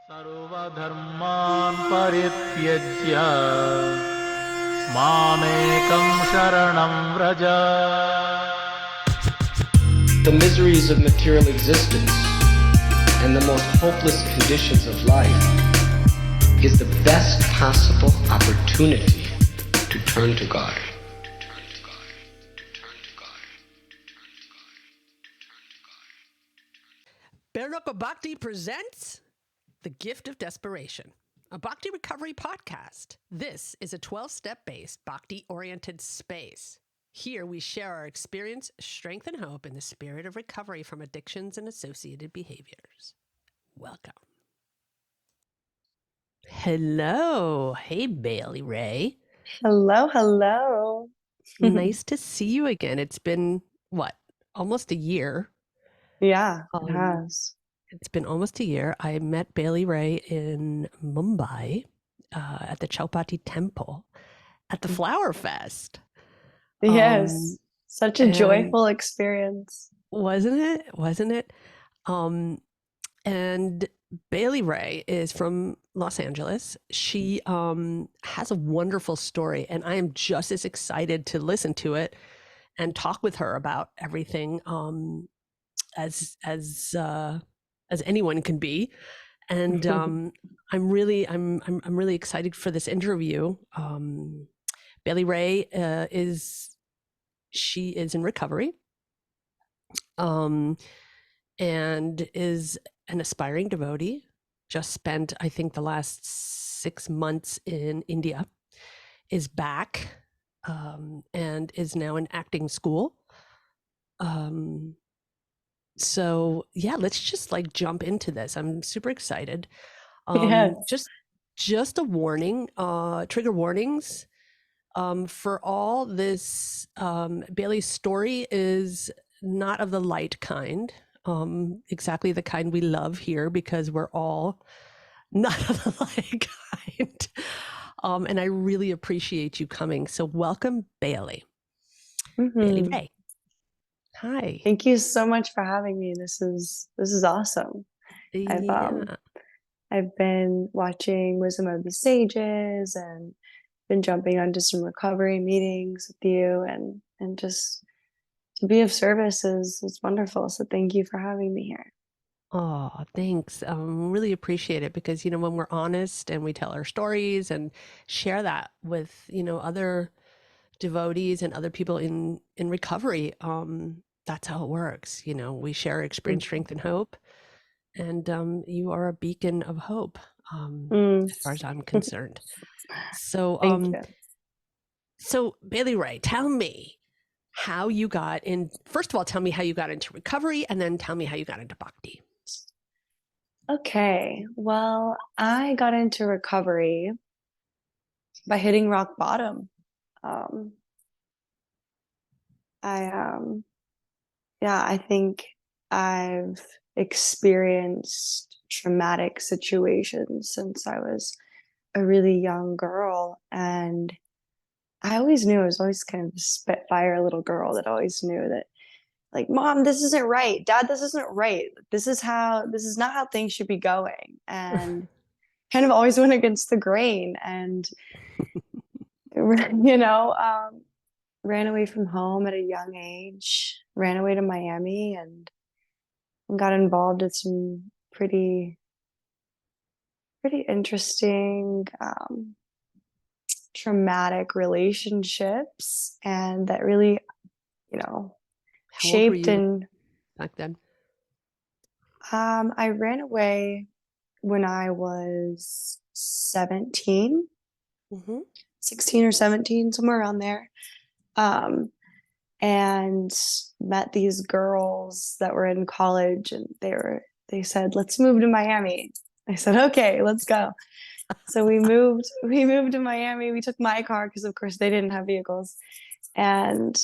सर्वधर्मान् परित्यज्य मामेकं शरणं Vraj. The miseries of material existence and the most hopeless conditions of life is the best possible opportunity to turn to God. Barenaka Bhakti presents The Gift of Desperation, a Bhakti recovery podcast. This is a 12-step based Bhakti-oriented space. Here we share our experience, strength, and hope in the spirit of recovery from addictions and associated behaviors. Welcome. Hello. Hey, Baylee Ray. Hello. Nice to see you again. It's been, almost a year. Yeah, it has. It's been almost a year. I met Baylee Ray in Mumbai at the Chaupati Temple at the Flower Fest. Yes, such a and joyful experience. Wasn't it? And Baylee Ray is from Los Angeles. She has a wonderful story, and I am just as excited to listen to it and talk with her about everything as anyone can be. And I'm really excited for this interview. Baylee Ray is in recovery, and is an aspiring devotee. Just spent, I think, the last 6 months in India. Is back, and is now in acting school. So yeah, let's just jump into this. I'm super excited. Yes. Just a warning, trigger warnings. For all this, Baylee's story is not of the light kind, exactly the kind we love here, because we're all not of the light kind. And I really appreciate you coming. So welcome, Baylee. Baylee Ray. Hi. Thank you so much for having me. This is awesome. Yeah. I've been watching Wisdom of the Sages and been jumping onto some recovery meetings with you, and just to be of service is wonderful. So thank you for having me here. Oh, thanks. Really appreciate it, because, when we're honest and we tell our stories and share that with, other devotees and other people in recovery, that's how it works. We share experience, strength, and hope. And you are a beacon of hope, as far as I'm concerned. So, Thank you. So Baylee Ray, tell me how you got in. First of all, tell me how you got into recovery, and then tell me how you got into bhakti. Okay, well, I got into recovery by hitting rock bottom. I think I've experienced traumatic situations since I was a really young girl, and I always knew I was always kind of a spitfire little girl that always knew that, like, Mom, this isn't right. Dad, this isn't right. This is not how things should be going. And kind of always went against the grain, and ran away from home at a young age, ran away to Miami, and got involved in some pretty interesting traumatic relationships, and that really shaped. And back then? I ran away when I was 17, 16 or 17, somewhere around there, and met these girls that were in college, and they said, let's move to Miami. I said, okay, let's go. So we moved to Miami. We took my car because, of course, they didn't have vehicles. And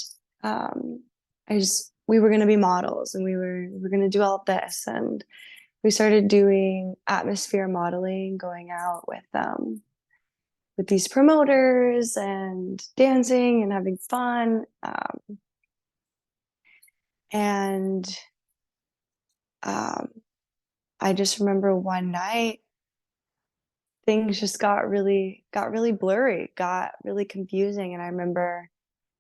we were going to be models, and we were going to do all of this. And we started doing atmosphere modeling, going out with these promoters and dancing and having fun. I just remember one night things just got really blurry, got really confusing. And I remember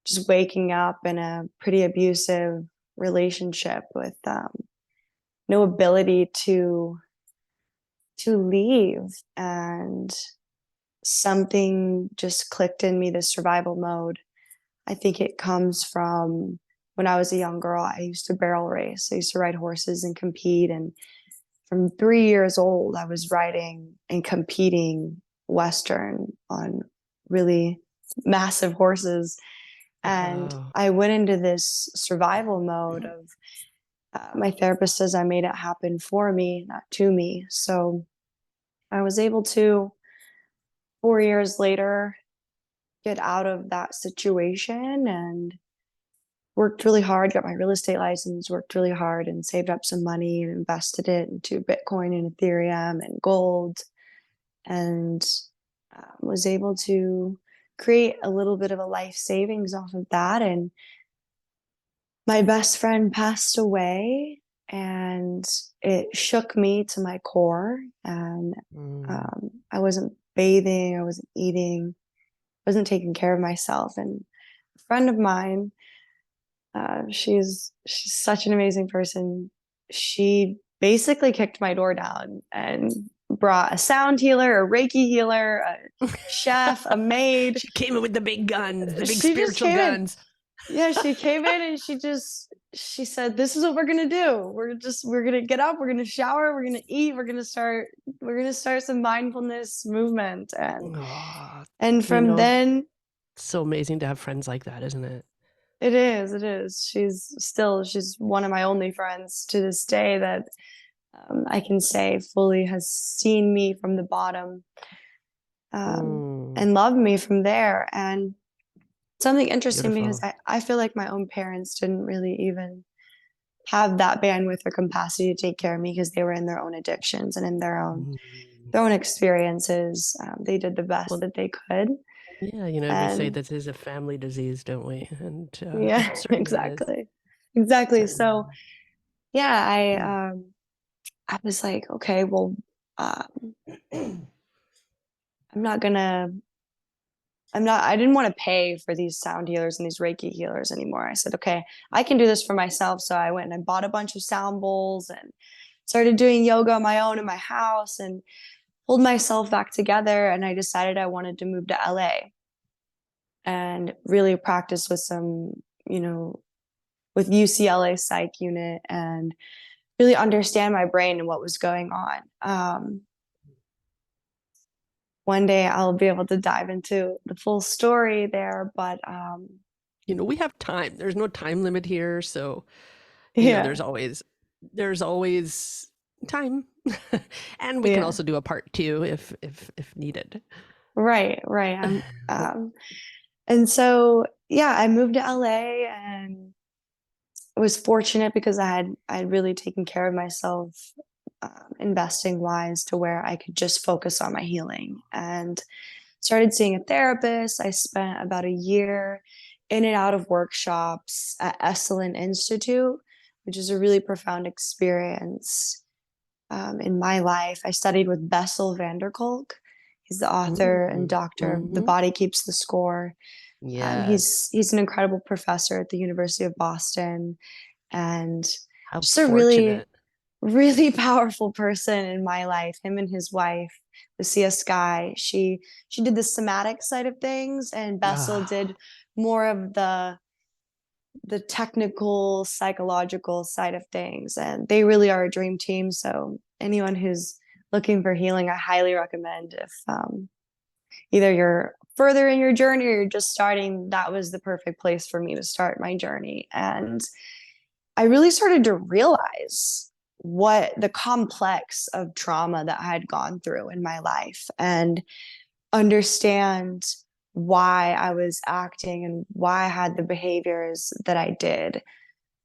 just waking up in a pretty abusive relationship with no ability to leave, and something just clicked in me, the survival mode. I think it comes from when I was a young girl. I used to barrel race. I used to ride horses and compete. And from 3 years old, I was riding and competing Western on really massive horses. And Wow. I went into this survival mode of my therapist says I made it happen for me, not to me. So I was able to, 4 years later, get out of that situation and worked really hard, got my real estate license, worked really hard and saved up some money and invested it into Bitcoin and Ethereum and gold, and was able to create a little bit of a life savings off of that. And my best friend passed away, and it shook me to my core. And Mm. I wasn't bathing, I wasn't eating, I wasn't taking care of myself. And a friend of mine, she's such an amazing person. She basically kicked my door down and brought a sound healer, a Reiki healer, a chef, a maid. She came in with the big guns, the big She just spiritual came in. guns. Yeah, she came in and she said, "This is what we're gonna do. We're gonna get up, we're gonna shower, we're gonna eat, we're gonna start some mindfulness movement." Aw, And you from know, then, it's so amazing to have friends like that, isn't it? it is. She's one of my only friends to this day that I can say fully has seen me from the bottom, Mm, and loved me from there. And something interesting, because beautiful. I feel like my own parents didn't really even have that bandwidth or capacity to take care of me, because they were in their own addictions and in Mm. their own experiences. They did the best Well, that they could. yeah, we say And this is a family disease, don't we? And yeah, it certainly is. exactly. Certainly So yeah, is. I was like, okay, well, um, I'm not gonna I didn't want to pay for these sound healers and these Reiki healers anymore. I said, okay, I can do this for myself. So I went and I bought a bunch of sound bowls and started doing yoga on my own in my house and pulled myself back together. And I decided I wanted to move to LA and really practice with some, you know, with UCLA psych unit, and really understand my brain and what was going on. One day I'll be able to dive into the full story there, but We have time. There's no time limit here, so yeah, there's always time. And we can yeah. also do a part two if needed. Right. And so yeah, I moved to LA and was fortunate because I'd really taken care of myself, investing wise, to where I could just focus on my healing, and started seeing a therapist. I spent about a year in and out of workshops at Esalen Institute, which is a really profound experience in my life. I studied with Bessel van der Kolk. He's the author and Mm, doctor of The mhm. Body Keeps the Score. Yes. He's an incredible professor at the University of Boston, and How just a fortunate. really powerful person in my life. Him and his wife, Lucia Sky, she did the somatic side of things, and Bessel Ah, did more of the technical psychological side of things. And they really are a dream team. So anyone who's looking for healing, I highly recommend. If either you're further in your journey or you're just starting, that was the perfect place for me to start my journey. And I really started to realize what the complex of trauma that I had gone through in my life, and understand why I was acting and why I had the behaviors that I did,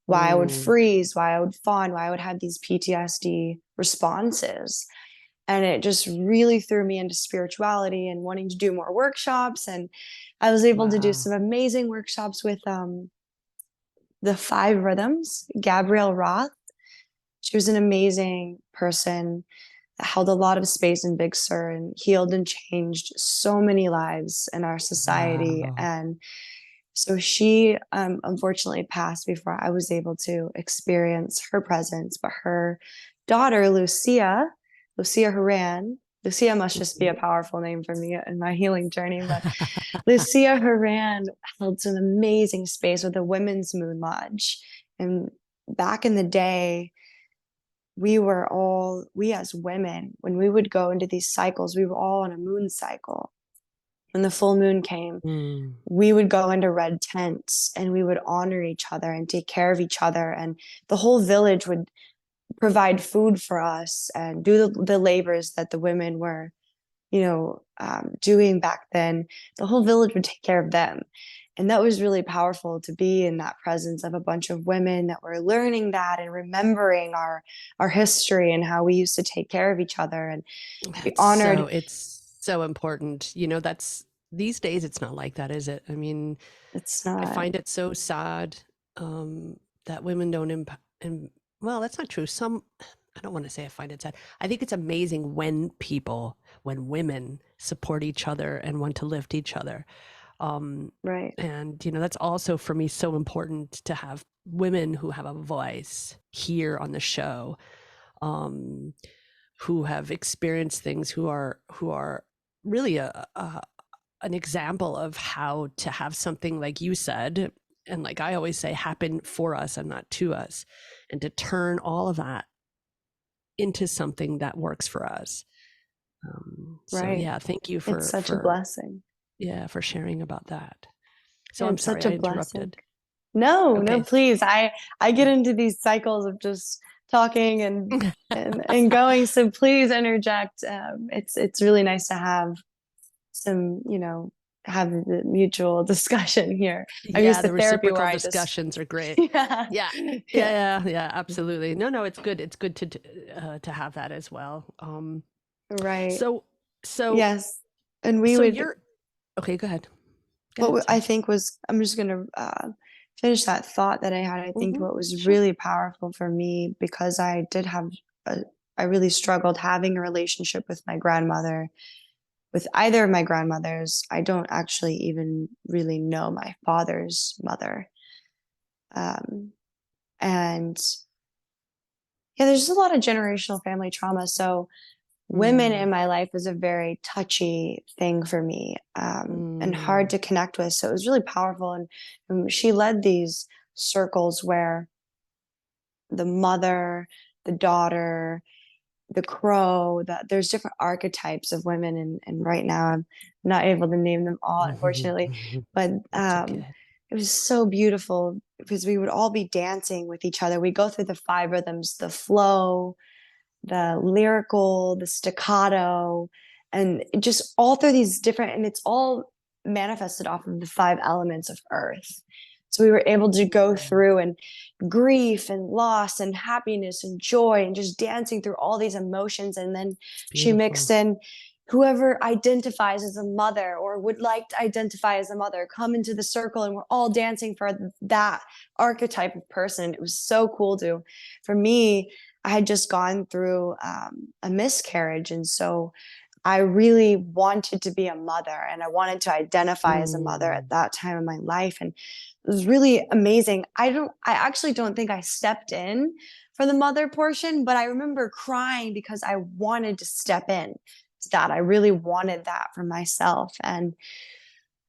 why I would mm, freeze, why I would fawn, why I would have these PTSD responses. And it just really threw me into spirituality and wanting to do more workshops. And I was able to do wow. some amazing workshops with the Five Rhythms, Gabrielle Roth. She was an amazing person. held a lot of space in Big Sur and healed and changed so many lives in our society. Wow. And so she unfortunately passed before I was able to experience her presence. But her daughter, Lucia Haran, Lucia must just be a Mhm. powerful name for me in my healing journey. But Lucia Haran held some amazing space with a women's moon lodge. And back in the day, we as women, when we would go into these cycles, we were all on a moon cycle. When the full moon came, Mm. we would go into red tents and we would honor each other and take care of each other. And the whole village would provide food for us and do the labors that the women were, doing back then. The whole village would take care of them. And that was really powerful to be in that presence of a bunch of women that were learning that and remembering our history and how we used to take care of each other and we honored. It's so important. That's these days it's not like that, is it? I mean, It's I not. find it so sad that women don't and well, that's not true. I don't want to say I find it sad. I think it's amazing when women support each other and want to lift each other. Um, Right. and that's also for me so important to have women who have a voice here on the show, um, who have experienced things, who are really an example of how to have something like you said, and like I always say, happen for us and not to us, and to turn all of that into something that works for us. So Right. yeah, thank you It's for such a for blessing. yeah, for sharing about that. So I'm It's sorry such a I blessing. interrupted. No, no, Okay. please. I get into these cycles of just talking and going. So please interject. It's really nice to have some, have the mutual discussion here. I'm used Yeah, to the therapy where reciprocal I just, discussions are great. yeah, Yeah. yeah, Yeah, absolutely. No, it's good. It's good to have that as well. right. So so Yes. And we so would, you're okay, go ahead. Go ahead, I sorry. think was, I'm just going to finish that thought that I had. I think what was Sure. really powerful for me, because I did have, a, I really struggled having a relationship with my grandmother, with either of my grandmothers. I don't actually even really know my father's mother. Um, and yeah, there's just a lot of generational family trauma. So women Mm, in my life was a very touchy thing for me, and hard mm, to connect with. So it was really powerful. And she led these circles where the mother, the daughter, the crow, that there's different archetypes of women. And right now I'm not able to name them all, unfortunately. But that's okay. it was so beautiful because we would all be dancing with each other. We go through the five rhythms, the flow, the lyrical, the staccato, and just all through these different, and it's all manifested off of the five elements of earth. So we were able to go Mm, through and grief and loss and happiness and joy and just dancing through all these emotions. And then it's she mixed beautiful. in whoever identifies as a mother or would like to identify as a mother, come into the circle, and we're all dancing for that archetype of person. It was so cool to, for me, I had just gone through a miscarriage. And so I really wanted to be a mother and I wanted to identify as a mother at Mm, that time of my life. And it was really amazing. I actually don't think I stepped in for the mother portion, but I remember crying because I wanted to step in to that. I really wanted that for myself. And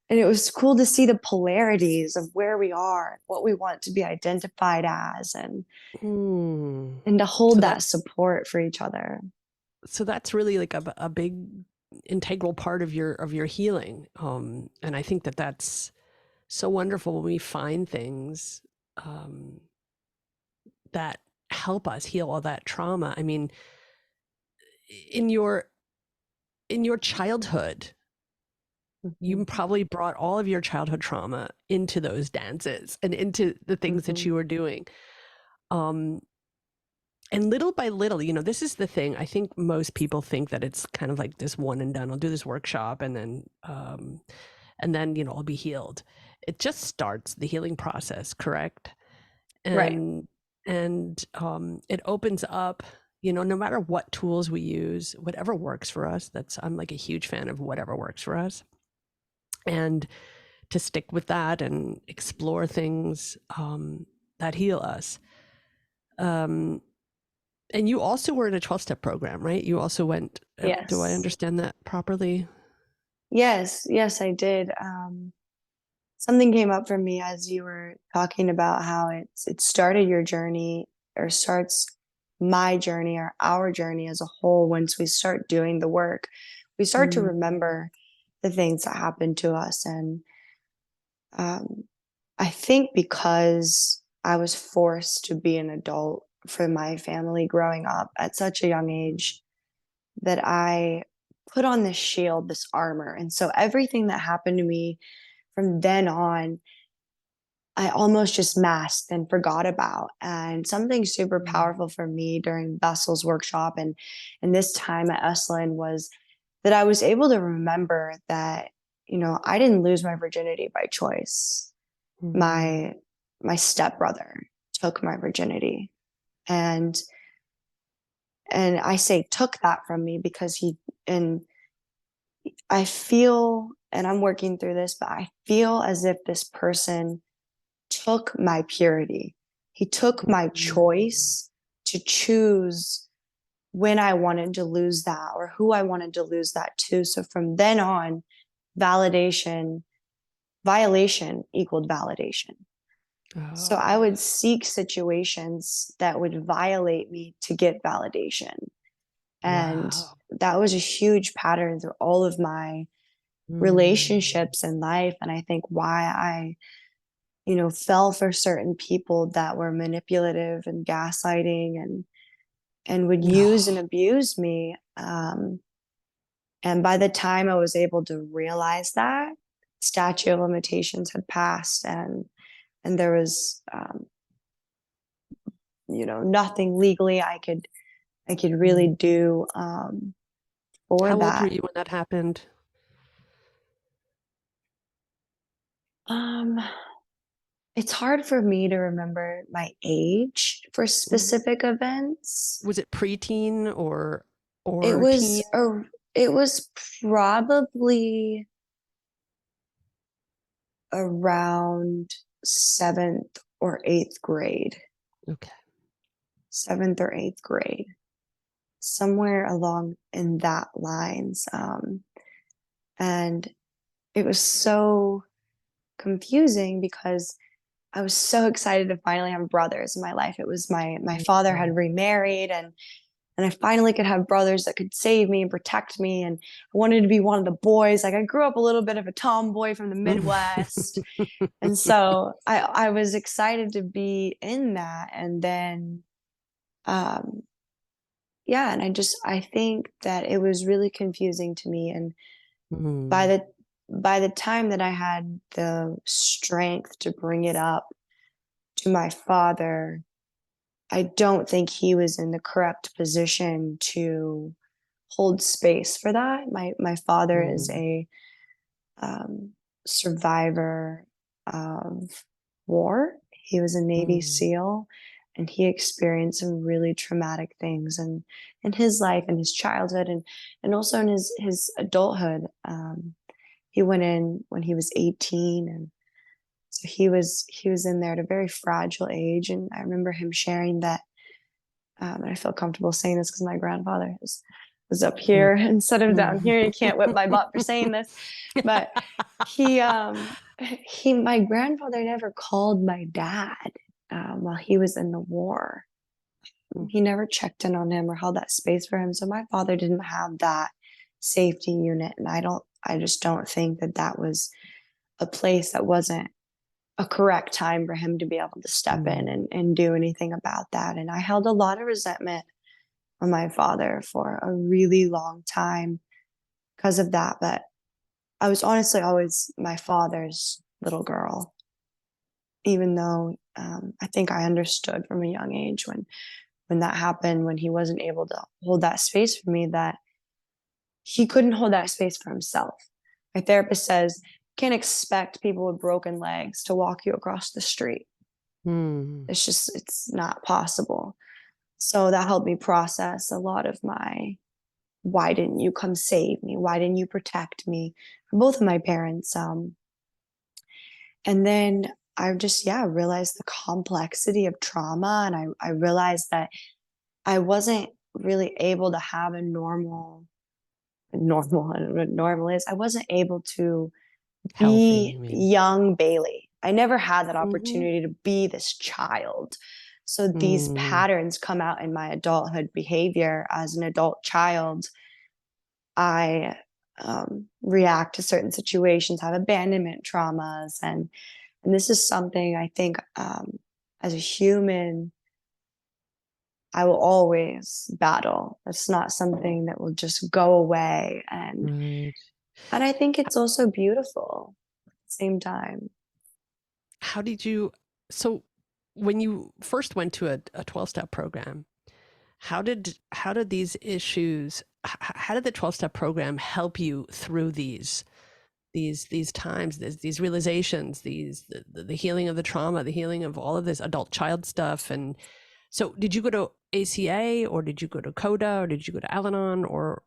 it was cool to see the polarities of where we are, what we want to be identified as, mm. and to hold So that that's support for each other. so that's really like a big integral part of your healing. And I think that that's so wonderful when we find things um, that help us heal all that trauma. I mean, in your childhood, you Mhm, probably brought all of your childhood trauma into those dances and into the things that mhm, you were doing. Um, and little by little, this is the thing. I think most people think that it's kind of like this one and done. I'll do this workshop and then I'll be healed. It just starts the healing process, correct? right. And it opens up no matter what tools we use, whatever works for us, I'm like a huge fan of whatever works for us. And to stick with that and explore things that heal us. Um, and you also were in a 12-step program, right? You also went, do I Yes. understand that properly? Yes, I did. Something came up for me as you were talking about how it started your journey, or starts my journey, or our journey as a whole. Once we start doing the work, we start to Mm, remember the things that happened to us. And um, I think because I was forced to be an adult for my family growing up at such a young age, that I put on this shield, this armor. And so everything that happened to me from then on, I almost just masked and forgot about. And something super mm, powerful for me during Bessel's workshop and this time at Esalen was that I was able to remember that, I didn't lose my virginity by choice. mm. My stepbrother took my virginity. And I say took that from me because and I feel, and I'm working through this, but I feel as if this person took my purity. He took my Mm. choice to choose when I wanted to lose that, or who I wanted to lose that to. So from then on, validation, violation equaled validation. So I Oh, would seek situations that would violate me to get validation. And wow. that was a huge pattern through all of my Mm, relationships in life. And I think why I, fell for certain people that were manipulative and gaslighting and would use and oh, abuse me. And by the time I was able to realize that, statute of limitations had passed, and there was nothing legally I could really mm. do for How old were that. you when that happened? Um, it's hard for me to remember my age for Mm. specific events. Was it preteen It or teen? was a it was probably around 7th or 8th grade. Okay. 7th or 8th grade. Somewhere along in that lines. And it was so confusing because I was so excited to finally have brothers in my life. It was my father Mm. had remarried, and I finally could have brothers that could save me and protect me. And I wanted to be one of the boys. Like I grew up a little bit of a tomboy from the Midwest. And so I was excited to be in that. And then um yeah, and I think that it was really confusing to me. And by Mm, the by the time that I had the strength to bring it up to my father, I don't think he was in the correct position to hold space for that. My father is mm, a um, survivor of war. He was a Navy mm, SEAL, and he experienced some really traumatic things in his life and his childhood, and also in his adulthood. He went in when he was 18, and so he was in there at a very fragile age. And I remember him sharing that, and I feel comfortable saying this because my grandfather was up mm. here instead of down Mm. here. You can't whip my butt for saying this, but he my grandfather never called my dad while he was in the war. He never checked in on him or held that space for him. So my father didn't have that safety unit, and I just don't think that that was a place that wasn't a correct time for him to be able to step in Mm, and do anything about that. And I held a lot of resentment on my father for a really long time because of that. But I was honestly always my father's little girl, even though I think I understood from a young age when that happened, when he wasn't able to hold that space for me, that he couldn't hold that space for himself. My therapist says, can't expect people with broken legs to walk you across the street. mm, It's not possible. So that helped me process a lot of my, why didn't you come save me? Why didn't you protect me? From both of my parents. And then I just, yeah, realized the complexity of trauma. And I realized that I wasn't really able to have a normal, I don't know what normal is. I wasn't able to Healthy, be you mean? young Baylee. I never had that Mm-hmm. opportunity to be this child. So these Mm, patterns come out in my adulthood behavior as an adult child. I react to certain situations, have abandonment traumas, and this is something I think as a human I will always battle. It's not something that will just go away, right. and I think it's also beautiful at the same time. How did you, so when you first went to a 12-step program, how did these issues, how did the 12-step program help you through these times, these realizations, the healing of the trauma, the healing of all of this adult child stuff? And so did you go to ACA, or did you go to CODA, or did you go to Al-Anon, or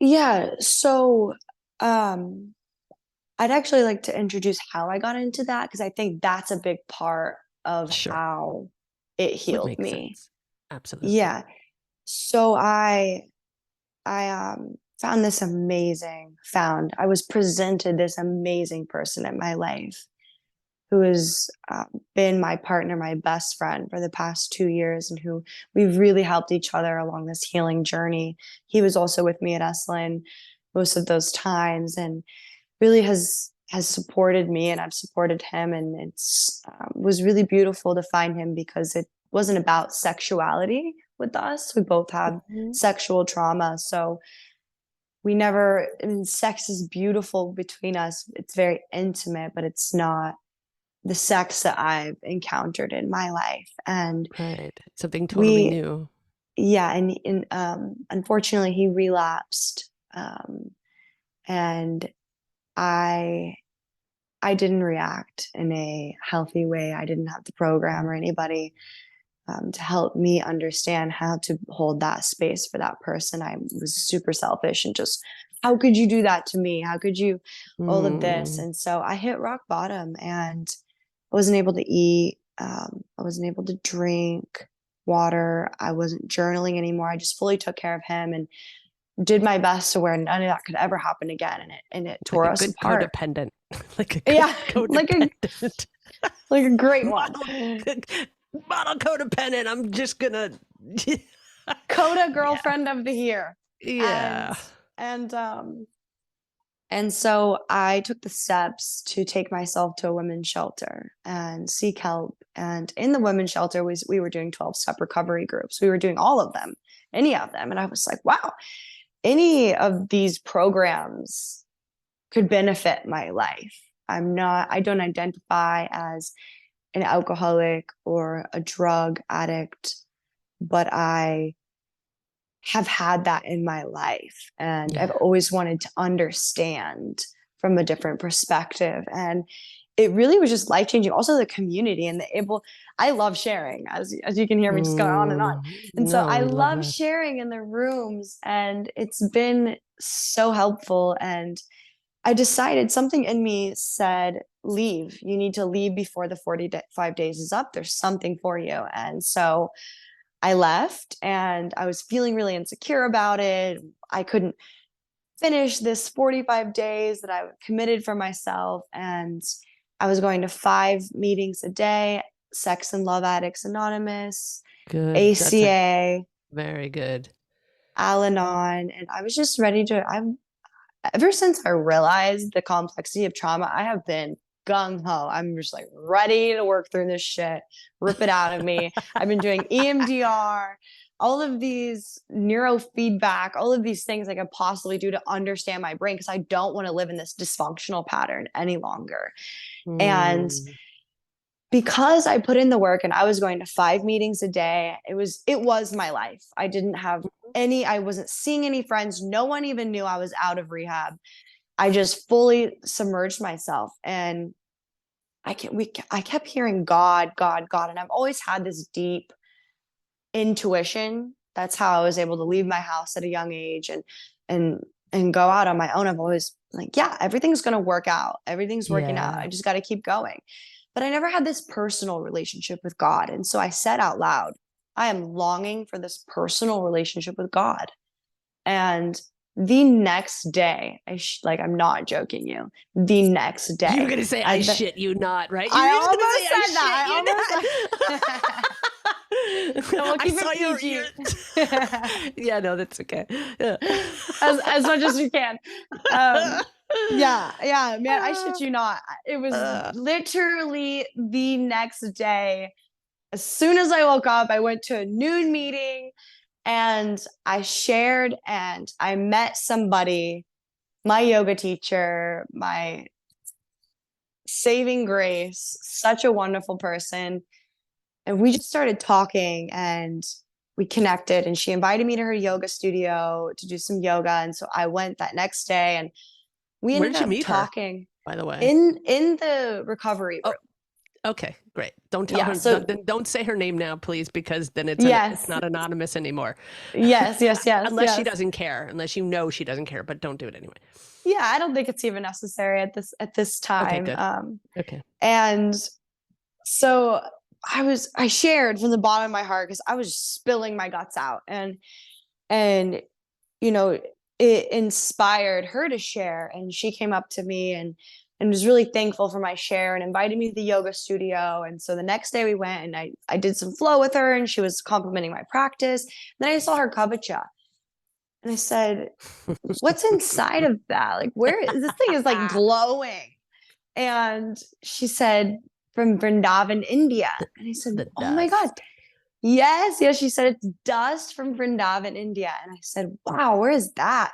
Yeah, so um I'd actually like to introduce how I got into that because I think that's a big part of sure, how it would healed make me. sense. Absolutely. Yeah. So I found this amazing found. I was presented this amazing person in my life who has been my partner, my best friend for the past 2 years, and who we've really helped each other along this healing journey. He was also with me at Esalen most of those times, and really has supported me, and I've supported him, and it's was really beautiful to find him because it wasn't about sexuality with us. We both have Mhm. sexual trauma, so we never. I mean, sex is beautiful between us. It's very intimate, but it's not the sex that I've encountered in my life. And Right. Something totally we, new. yeah, and unfortunately, he relapsed, and I I didn't react in a healthy way. I didn't have the program or anybody to help me understand how to hold that space for that person. I was super selfish and just, how could you do that to me? How could you, all of this? Mm, And so I hit rock bottom and I wasn't able to eat. I wasn't able to drink water. I wasn't journaling anymore. I just fully took care of him and did my best to where none of that could ever happen again. And it like tore a us good apart. codependent, like a good Yeah, codependent. like a great one. model, model codependent. I'm just gonna, Coda yeah, girlfriend of the year. And yeah. and um and so I took the steps to take myself to a women's shelter and seek help. And in the women's shelter we were doing 12-step recovery groups. We were doing all of them, any of them. And I was like, wow, any of these programs could benefit my life. I don't identify as an alcoholic or a drug addict, but I have had that in my life. And I've Yeah. always wanted to understand from a different perspective. And it really was just life changing. Also, the community and the able, I love sharing, as you can hear me just going on and on. And so No, I we love love that. sharing in the rooms, and it's been so helpful. And I decided, something in me said, leave. You need to leave before the 45 days is up. There's something for you. And so I left and I was feeling really insecure about it. I couldn't finish this 45 days that I committed for myself. And I was going to 5 meetings a day: Sex and Love Addicts Anonymous, Good. That's a ACA, very good. Al Anon. And I was just ready to, ever since I realized the complexity of trauma, I have been gung ho. I'm just like ready to work through this shit, rip it out of me. I've been doing EMDR, all of these neurofeedback, all of these things I could possibly do to understand my brain because I don't want to live in this dysfunctional pattern any longer. And Mm, because I put in the work and I was going to 5 meetings a day, it was my life. I wasn't seeing any friends. No one even knew I was out of rehab. I just fully submerged myself, and I kept hearing God, God, God, and I've always had this deep intuition. That's how I was able to leave my house at a young age and go out on my own. I've always like, yeah, everything's going to work out. Everything's working out. Yeah. I just got to keep going. But I never had this personal relationship with God. And so I said out loud, I am longing for this personal relationship with God. And the next day, I'm not joking you. The next day, You're gonna say I the- shit you not, right? I You're just gonna almost say, said that. No, we'll I keep saw it your PG. Yeah, no, that's okay. Yeah. as much as we can. Yeah, man, I shit you not. It was literally the next day. As soon as I woke up, I went to a noon meeting and I shared and I met somebody, my yoga teacher, my saving grace, such a wonderful person. And we just started talking and we connected and she invited me to her yoga studio to do some yoga. And so I went that next day and we Where ended did you up meet her, talking by the way? in the recovery room. Okay, great. Don't tell Yeah, her. so Don't say her name now, please, because then it's yes, not anonymous anymore. yes, Unless she yes. doesn't care. Unless you know she doesn't care, but don't do it anyway. Yeah, I don't think it's even necessary at this Okay, time. good. Okay. And so I shared from the bottom of my heart because I was spilling my guts out and you know it inspired her to share and she came up to me and was really thankful for my share and invited me to the yoga studio. And so the next day we went and I did some flow with her and she was complimenting my practice. Then I saw her kabacha and I said, what's inside of that? Like, where is this thing is like glowing? And she said, from Vrindavan, India. And I said, The oh my God. dust. Yes. She said, it's dust from Vrindavan, India. And I said, wow, where is that?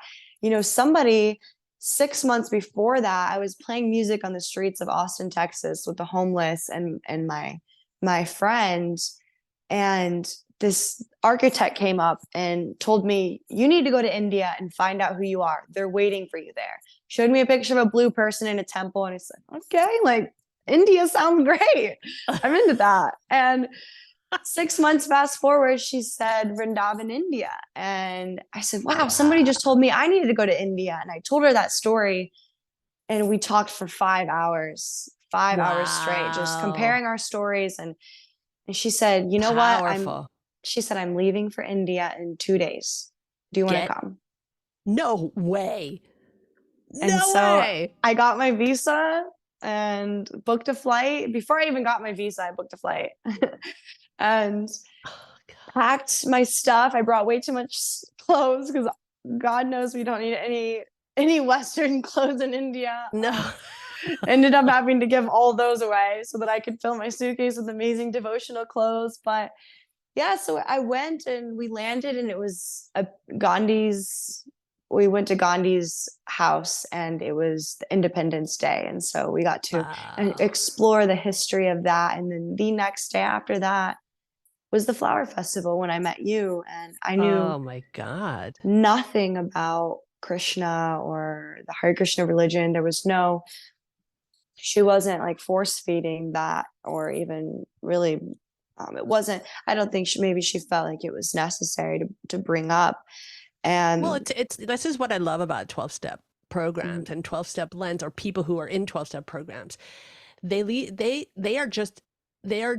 Somebody 6 months before that, I was playing music on the streets of Austin, Texas with the homeless and my friend. And this architect came up and told me, you need to go to India and find out who you are. They're waiting for you there. Showed me a picture of a blue person in a temple. And I said, okay, like India sounds great. I'm into that. And 6 months fast forward, she said Vrindavan, India. And I said, wow, somebody just told me I needed to go to India. And I told her that story. And we talked for 5 hours, 5 hours straight, just comparing our stories. And she said, you know what? Powerful. She said, I'm leaving for India in 2 days. Do you want to come? No way. And No so way. I got my visa and booked a flight. Before I even got my visa, I booked a flight and packed my stuff. I brought way too much clothes because God knows we don't need any Western clothes in India. No. Ended up having to give all those away so that I could fill my suitcase with amazing devotional clothes. But yeah, so I went and we landed and it was we went to Gandhi's house and it was the Independence Day. And so we got to explore the history of that. And then the next day after that was the Flower Festival when I met you. And I knew Oh my God. nothing about Krishna or the Hare Krishna religion. She wasn't like force feeding that or even really, it wasn't, I don't think maybe she felt like it was necessary to bring up. And well, this is what I love about 12-step programs and 12-step lens or people who are in 12-step programs. They are,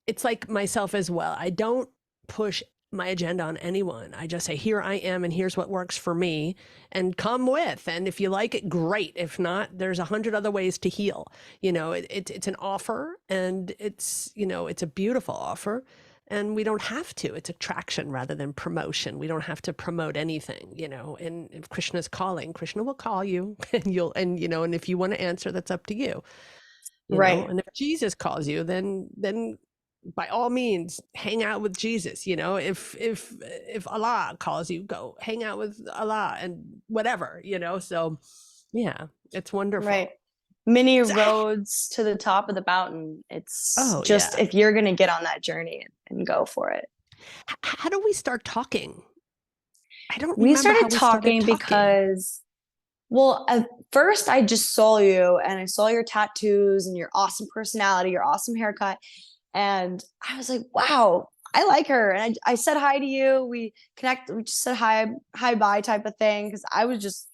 it's like myself as well. I don't push my agenda on anyone. I just say, here I am, and here's what works for me, and come with. And if you like it, great. If not, there's 100 other ways to heal. It's an offer, and it's a beautiful offer, and we don't have to. It's attraction rather than promotion. We don't have to promote anything, And if Krishna's calling, Krishna will call you, and if you want to answer, that's up to you. Right. And if Jesus calls you, then by all means hang out with Jesus. If Allah calls you, go hang out with Allah and whatever, so yeah, it's wonderful. Right. Many roads to the top of the mountain. It's if you're going to get on that journey and go for it. How do we start talking? I don't we remember started how we talking started because at first I just saw you and I saw your tattoos and your awesome personality, your awesome haircut. And I was like, wow, I like her. And I said hi to you. We just said hi, bye type of thing. Cause I was just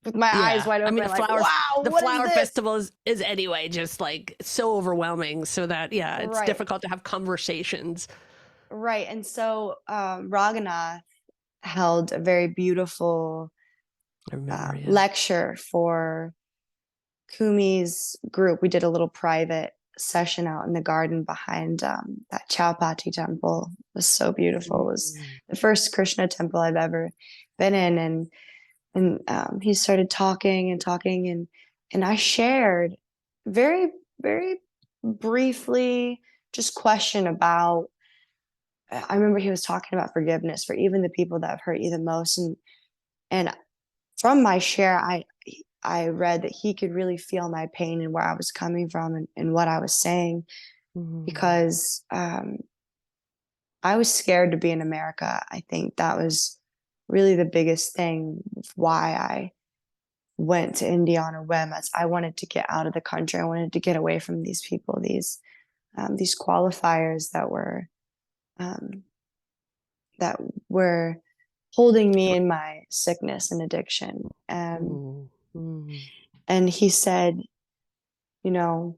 with my eyes Yeah. wide I mean, open, like, wow, the what is flower this? festival is anyway just like so overwhelming. So that, yeah, it's Right. difficult to have conversations. Right. And so Raghunath held a very beautiful I remember, yeah. lecture for Kumi's group. We did a little private session out in the garden behind that Chowpatty temple. It was so beautiful. It was Mm. the first Krishna temple I've ever been in, and he started talking and talking, and I shared very very briefly just question about. I remember he was talking about forgiveness for even the people that have hurt you the most, and from my share, I read that he could really feel my pain and where I was coming from and what I was saying Mm. because I was scared to be in America. I think that was really the biggest thing of why I went to India on a whim. As I wanted to get out of the country. I wanted to get away from these people, these qualifiers um, that were holding me in my sickness and addiction. Mm. Mm. And he said, you know,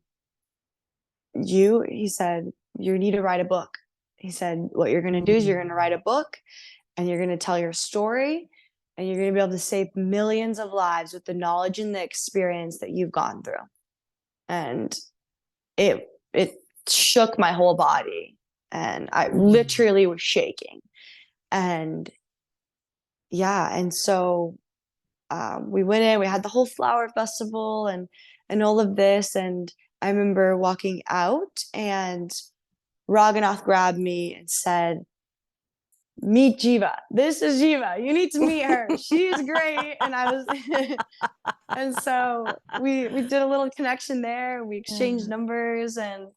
he said, you need to write a book. He said, what you're going to do is you're going to write a book and you're going to tell your story and you're going to be able to save millions of lives with the knowledge and the experience that you've gone through. And it shook my whole body and I literally was shaking. And yeah, and so we went in, we had the whole flower festival and all of this. And I remember walking out and Raghunath grabbed me and said, meet Jiva. This is Jiva. You need to meet her. She's great. And I was and so we did a little connection there. We exchanged Yeah. numbers and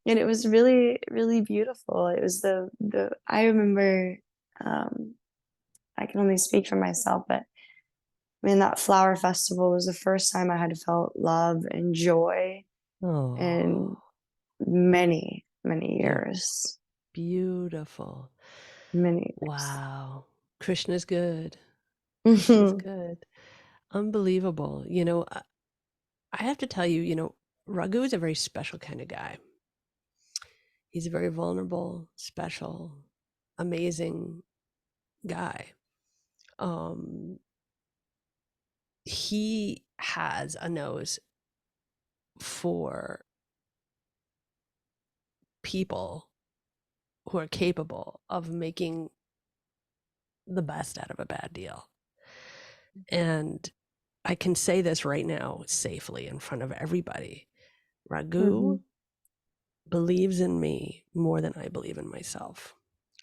it was really, really beautiful. It was the I remember I can only speak for myself, but I mean that flower festival was the first time I had felt love and joy in Oh, many, many beautiful. years. Beautiful. Many years. Wow. Krishna's good. Krishna's good. Unbelievable. I have to tell you, Raghu is a very special kind of guy. He's a very vulnerable, special, amazing guy. He has a nose for people who are capable of making the best out of a bad deal. And I can say this right now safely in front of everybody. Raghu believes in me more than I believe in myself.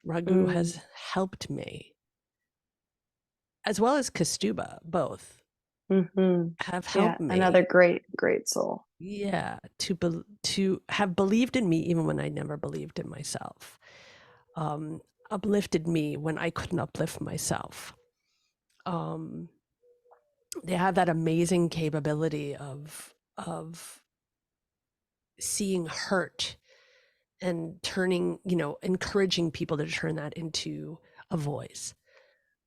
Raghu has helped me, as well as Kastuba, both have Yeah, helped me. another great, great soul. Yeah, to have believed in me even when I never believed in myself. Uplifted me when I couldn't uplift myself. Um, they have that amazing capability of seeing hurt and turning, encouraging people to turn that into a voice.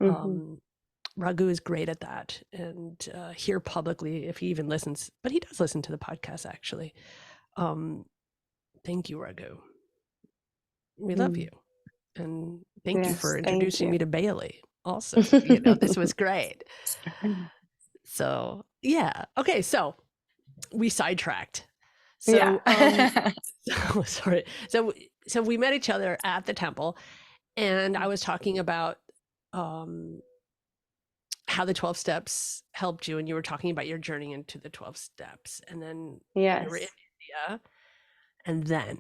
Hmm. Raghu is great at that, and here publicly, if he even listens, but he does listen to the podcast actually. Thank you, Raghu. We love you, and thank you for Yes, thank introducing you. me to Baylee. Also, this was great. So yeah, okay, so we sidetracked. Yeah. So so sorry. So we met each other at the temple, and I was talking about um how the 12 steps helped you, and you were talking about your journey into the 12 steps, and then you were in Yes. India, and then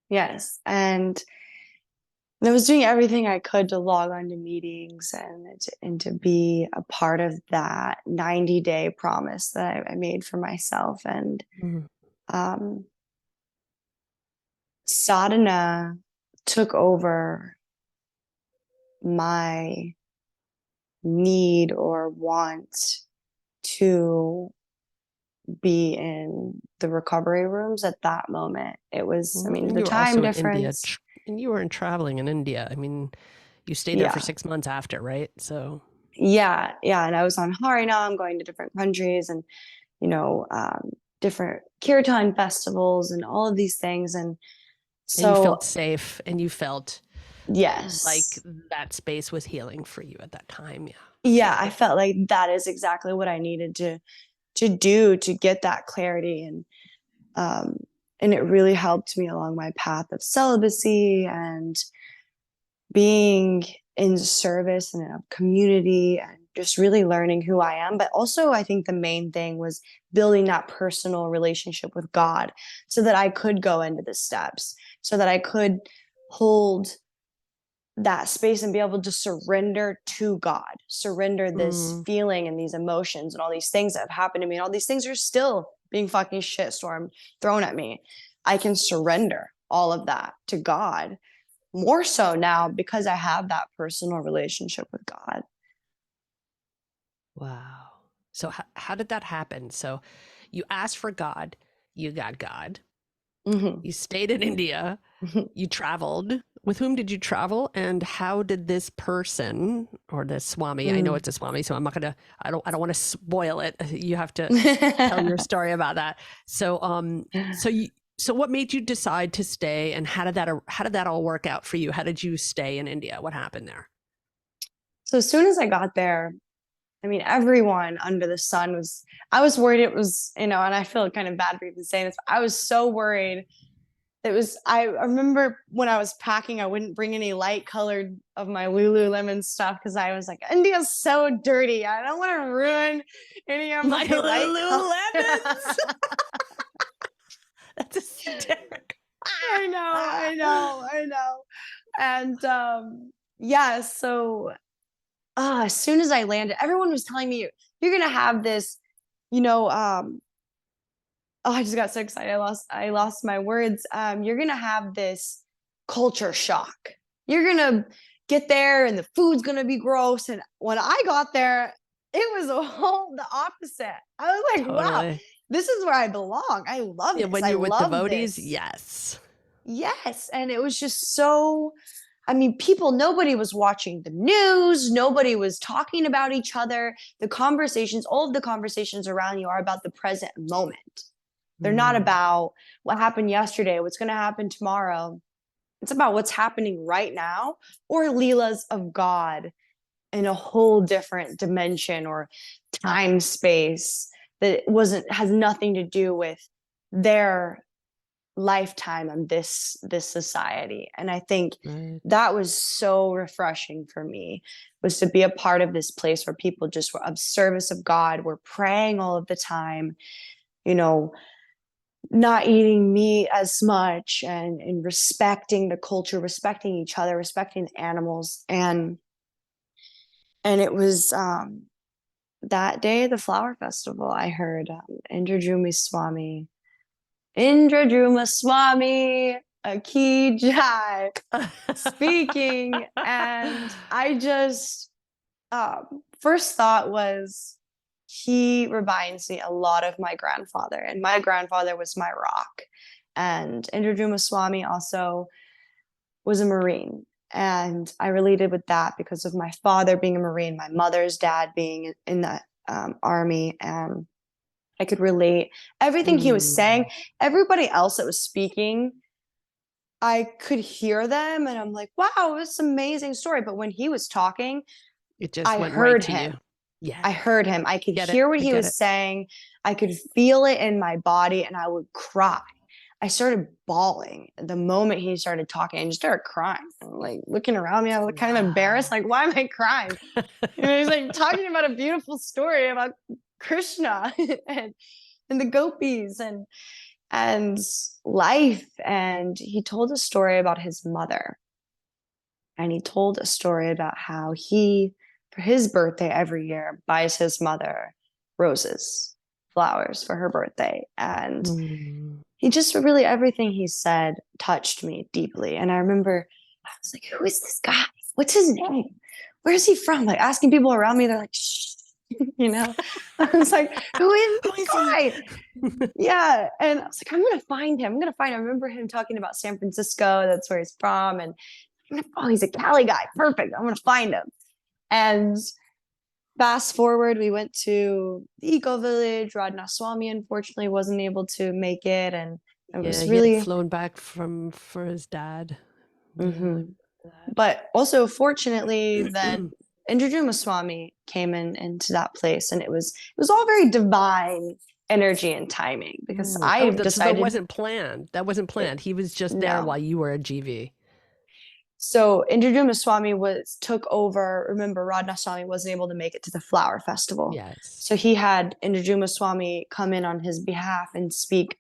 Yes. And I was doing everything I could to log on to meetings and to be a part of that 90-day promise that I made for myself. And Mhm. um, sadhana took over my need or want to be in the recovery rooms at that moment. It was, I mean, And the you were time also in India, difference. and you were traveling in India. I mean, you stayed there for Yeah. 6 months after, right? So, Yeah. Yeah. And I was on Harinam, going to different countries and, you know, different kirtan festivals and all of these things. And and you felt so, safe, and you felt like yes. that space was healing for you at that time. Yeah, Yeah, I absolutely. felt like that is exactly what I needed to do to get that clarity. Um and it really helped me along my path of celibacy and being in service and in a community and just really learning who I am. But also, I think the main thing was building that personal relationship with God so that I could go into the steps, so that I could hold that space and be able to surrender to God, surrender this Mm, feeling and these emotions and all these things that have happened to me. And all these things are still being fucking shitstorm thrown at me. I can surrender all of that to God more so now because I have that personal relationship with God. wow. So, how did that happen? So, you asked for God, you got God. Mhm. You stayed in India, you traveled. With whom did you travel, and how did this person or this Swami? I know Mm. it's a Swami, so I'm not gonna. I don't want to spoil it. You have to tell your story about that. So, so what made you decide to stay, and how did that all work out for you? How did you stay in India? What happened there? So as soon as I got there, I mean, everyone under the sun was, I was worried it was, you know, and I feel kind of bad for even saying this, but I was so worried. It was, I remember when I was packing, I wouldn't bring any light colored of my Lululemon stuff because I was like, India's so dirty. I don't want to ruin any of My my light color. Lululemons. That's hysterical. I know. And yeah, so as soon as I landed, everyone was telling me you're gonna have this, you know, oh, I just got so excited. I lost my words. You're gonna have this culture shock. You're gonna get there and the food's gonna be gross. And when I got there, it was the opposite. I was like, wow, Totally. this is where I belong. I love Yeah, this. when I you're with love devotees, this. yes. Yes. And it was just so, I mean, people, nobody was watching the news. Nobody was talking about each other. The conversations, all of the conversations around you are about the present moment. They're not Mm, about what happened yesterday, what's going to happen tomorrow. It's about what's happening right now or Leelas of God in a whole different dimension or time space that wasn't has nothing to do with their lifetime on this society. And I think right. that was so refreshing for me, was to be a part of this place where people just were of service of God, were praying all of the time, you know, not eating meat as much and respecting the culture, respecting each other, respecting the animals. And it was that day the flower festival, I heard Indrajumi Swami, Indrajuma Swami Aki Jai speaking. And I just first thought was, he reminds me a lot of my grandfather, and my grandfather was my rock. And Indrajuma Swami also was a Marine. And I related with that because of my father being a Marine, my mother's dad being in the army. And I could relate everything he was saying. Mm, Everybody else that was speaking, I could hear them and I'm like, wow, it's an amazing story. But when he was talking, it just I went right heard to you. him. Yeah, I heard him. I could get it. hear what I he get was it. saying. I could feel it in my body and I would cry. I started bawling the moment he started talking and just started crying. I'm like looking around me, I was kind of embarrassed. Wow. Like, why am I crying? You know, he's like talking about a beautiful story about Krishna and, and the gopis and life. And he told a story about his mother. And he told a story about how he, for his birthday every year, buys his mother roses, flowers for her birthday. And Mm. he just really, everything he said touched me deeply. And I remember I was like, who is this guy? What's his name? Where's he from? Like asking people around me, they're like, shh, you know? I was like, who is Who this is guy? he? Yeah. And I was like, I'm going to find him. I'm going to find him. I remember him talking about San Francisco. That's where he's from. And oh, he's a Cali guy. Perfect. I'm going to find him. And fast forward, we went to the eco village. Radha Swami unfortunately wasn't able to make it. And it Yeah, was he had really, flown back for his dad. Yeah, I Mhm. remember that. But also fortunately then Indrajuma Swami came into that place, and it was all very divine energy and timing, because Mm. I Oh, so that decided wasn't planned. That wasn't planned. He was just there no. while you were at GV. So Indrajuma Swami took over. Remember, Radha Swami wasn't able to make it to the flower festival. Yes. So he had Indrajuma Swami come in on his behalf and speak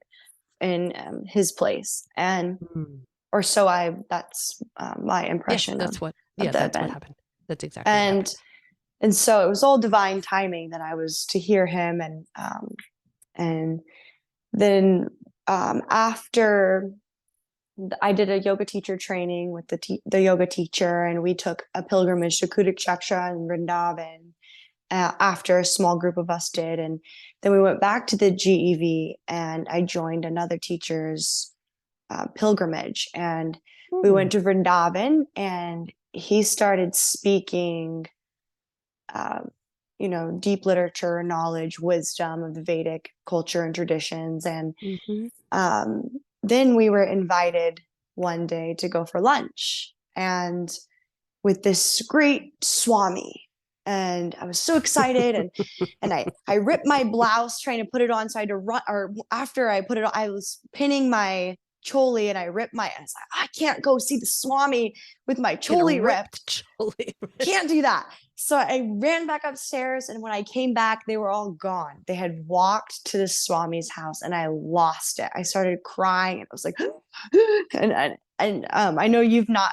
in his place. And Mm. or so that's my Yes, impression that's of what. the Yeah, that's what event. happened. That's exactly what happened. And so it was all divine timing that I was to hear him. And then after I did a yoga teacher training with the yoga teacher, and we took a pilgrimage to Kurukshetra and Vrindavan. After a small group of us did, and then we went back to the GEV, and I joined another teacher's pilgrimage, and we went to Vrindavan, and he started speaking deep literature, knowledge, wisdom of the Vedic culture and traditions. And then we were invited one day to go for lunch, and with this great Swami. And I was so excited, and I ripped my blouse trying to put it on. So I had to run, or after I put it on, I was pinning my choli, and I was like, I can't go see the Swami with my choli ripped. Can't do that. So I ran back upstairs, and when I came back, they were all gone. They had walked to the Swami's house, and I lost it. I started crying, and I was like, and I know you've not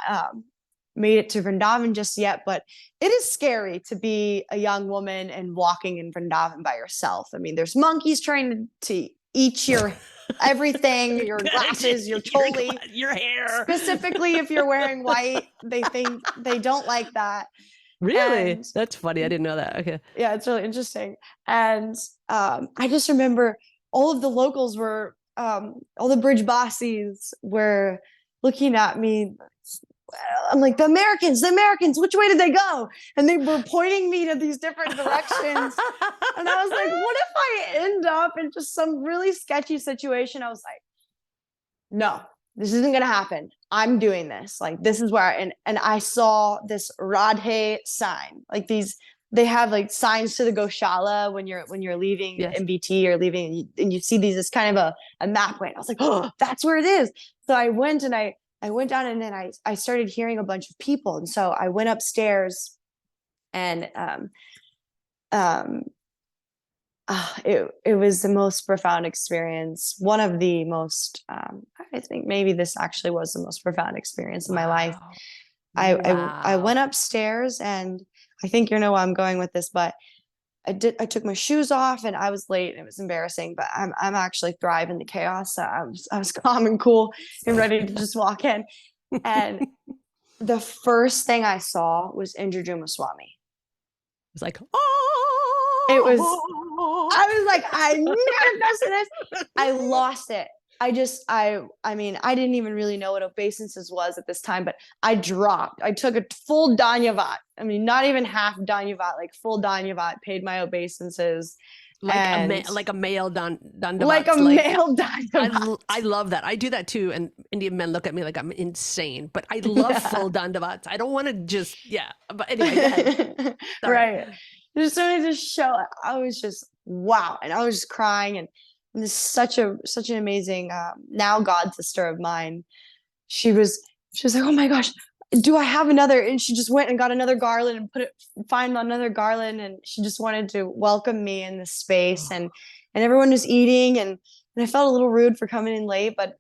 made it to Vrindavan just yet, but it is scary to be a young woman and walking in Vrindavan by yourself. I mean, there's monkeys trying to eat your everything, your glasses, your choli, your hair. Specifically, if you're wearing white, they don't like that. Really? And that's funny. I didn't know that. Okay. Yeah, it's really interesting. And I just remember all of the locals were, all the bridge bossies were looking at me. I'm like, the Americans, which way did they go? And they were pointing me to these different directions. And I was like, what if I end up in just some really sketchy situation? I was like, no, this isn't going to happen. I'm doing this. Like, this is where, and I saw this Radhe sign. Like they have like signs to the Goshala when you're leaving MBT or leaving, and you see these as kind of a map way. And I was like, oh, that's where it is. So I went, and I went down, and then I started hearing a bunch of people. And so I went upstairs, and it was the most profound experience. One of the most, I think maybe this actually was the most profound experience in my life. I went upstairs, and I think you know where I'm going with this, but I took my shoes off, and I was late, and it was embarrassing, but I'm actually thrive in the chaos. So I was calm and cool and ready to just walk in. And the first thing I saw was Indrajuma Swami. It was like, I was like, I manifested this. I lost it. I mean, I didn't even really know what obeisances was at this time, but I took a full Danyavat. I mean, not even half Danyavat, like full Danyavat, paid my obeisances. Like a male Dandavat. Like a male Dandavat. I love that. I do that too. And Indian men look at me like I'm insane, but I love full Dandavats. I don't want to just, but anyway, go ahead. Right. Just wanted to show, I was just, wow. And I was just crying, and this is such an amazing now god sister of mine. She was like, oh my gosh, do I have another? And she just went and got another garland and find another garland, and she just wanted to welcome me in this space. And everyone was eating, and I felt a little rude for coming in late, but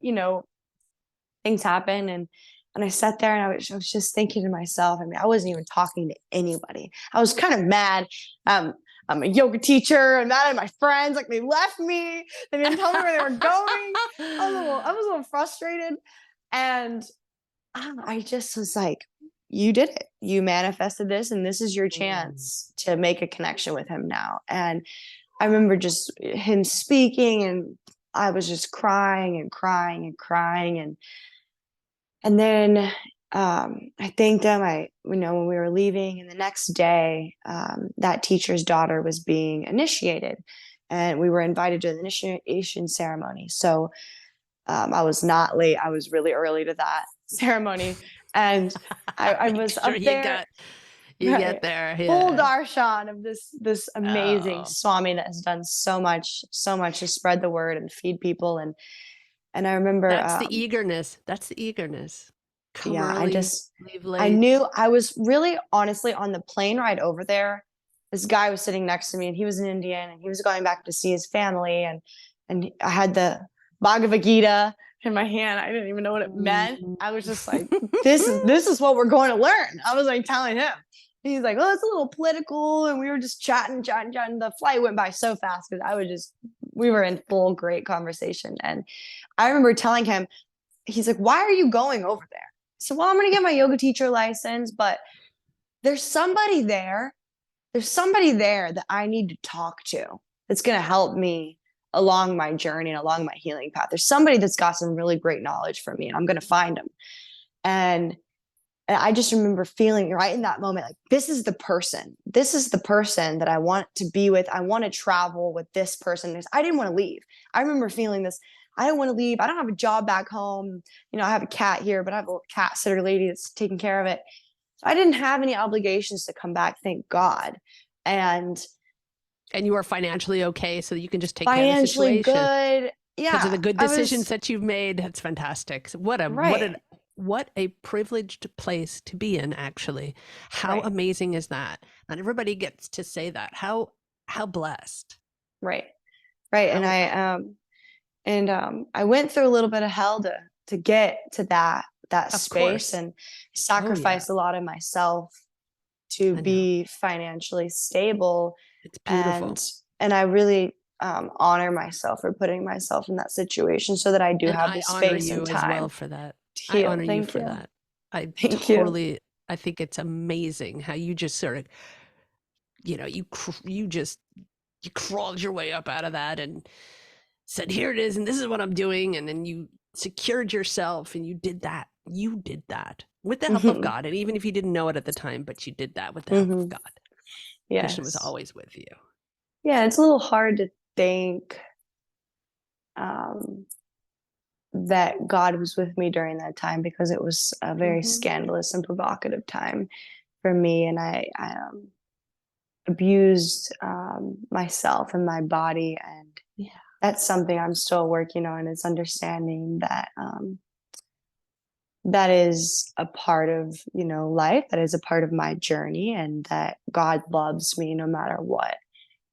things happen. And I sat there, and I was just thinking to myself, I mean, I wasn't even talking to anybody. I was kind of mad. I'm a yoga teacher, and mad at my friends. Like, they left me. They didn't tell me where they were going. I was a little frustrated. And I just was like, you did it. You manifested this, and this is your chance to make a connection with him now. And I remember just him speaking, and I was just crying and crying and crying. And then I thanked him. When we were leaving, and the next day, that teacher's daughter was being initiated, and we were invited to the initiation ceremony. So I was not late. I was really early to that ceremony, and I Make was sure up there. you get Right. there. Full Yeah. darshan of this amazing Oh, swami that has done so much to spread the word and feed people. And I remember, that's the eagerness. That's the eagerness. Come yeah, early, leave I late. knew I was really honestly on the plane ride over there. This guy was sitting next to me, and he was an Indian, and he was going back to see his family. And I had the Bhagavad Gita in my hand. I didn't even know what it meant. I was just like, this is what we're going to learn. I was like telling him. He's like, oh, it's a little political. And we were just chatting. The flight went by so fast because we were in full great conversation. And I remember telling him, he's like, why are you going over there? So, well, I'm going to get my yoga teacher license, but there's somebody there. There's somebody there that I need to talk to that's going to help me along my journey and along my healing path. There's somebody that's got some really great knowledge for me, and I'm going to find him. And I just remember feeling right in that moment, like, this is the person. This is the person that I want to be with. I want to travel with this person. Because I didn't want to leave. I remember feeling this. I don't want to leave. I don't have a job back home. I have a cat here, but I have a cat sitter lady that's taking care of it. So I didn't have any obligations to come back, thank God. And you are financially okay, so that you can just take care of the financially situation. good. Because of the Yeah. good decisions that you've made. That's fantastic. So Right. what a privileged place to be in, actually. How Right. amazing is that? Not everybody gets to say that. How blessed. Right. Right. And I went through a little bit of hell to get to that Of space, course. and Oh, yeah. sacrificed a lot of myself to I know. be financially stable. It's and beautiful. and I really honor myself for putting myself in that situation so that I do And have the I honor space and you as well time for that. to I heal. honor you Thank for you. that. I Thank you. totally, I think it's amazing how you just sort of, you crawled your way up out of that and said, here it is, and this is what I'm doing. And then you secured yourself, and you did that. You did that with the help of Hmm. God. And even if you didn't know it at the time, but you did that with the help of Hmm. God. Krishna was Yes. always with you. Yeah, it's a little hard to think um, that God was with me during that time, because it was a very Mm-hmm. scandalous and provocative time for me, and I abused myself and my body, and Yeah, that's something I'm still working on, is understanding that that is a part of life, that is a part of my journey, and that God loves me no matter what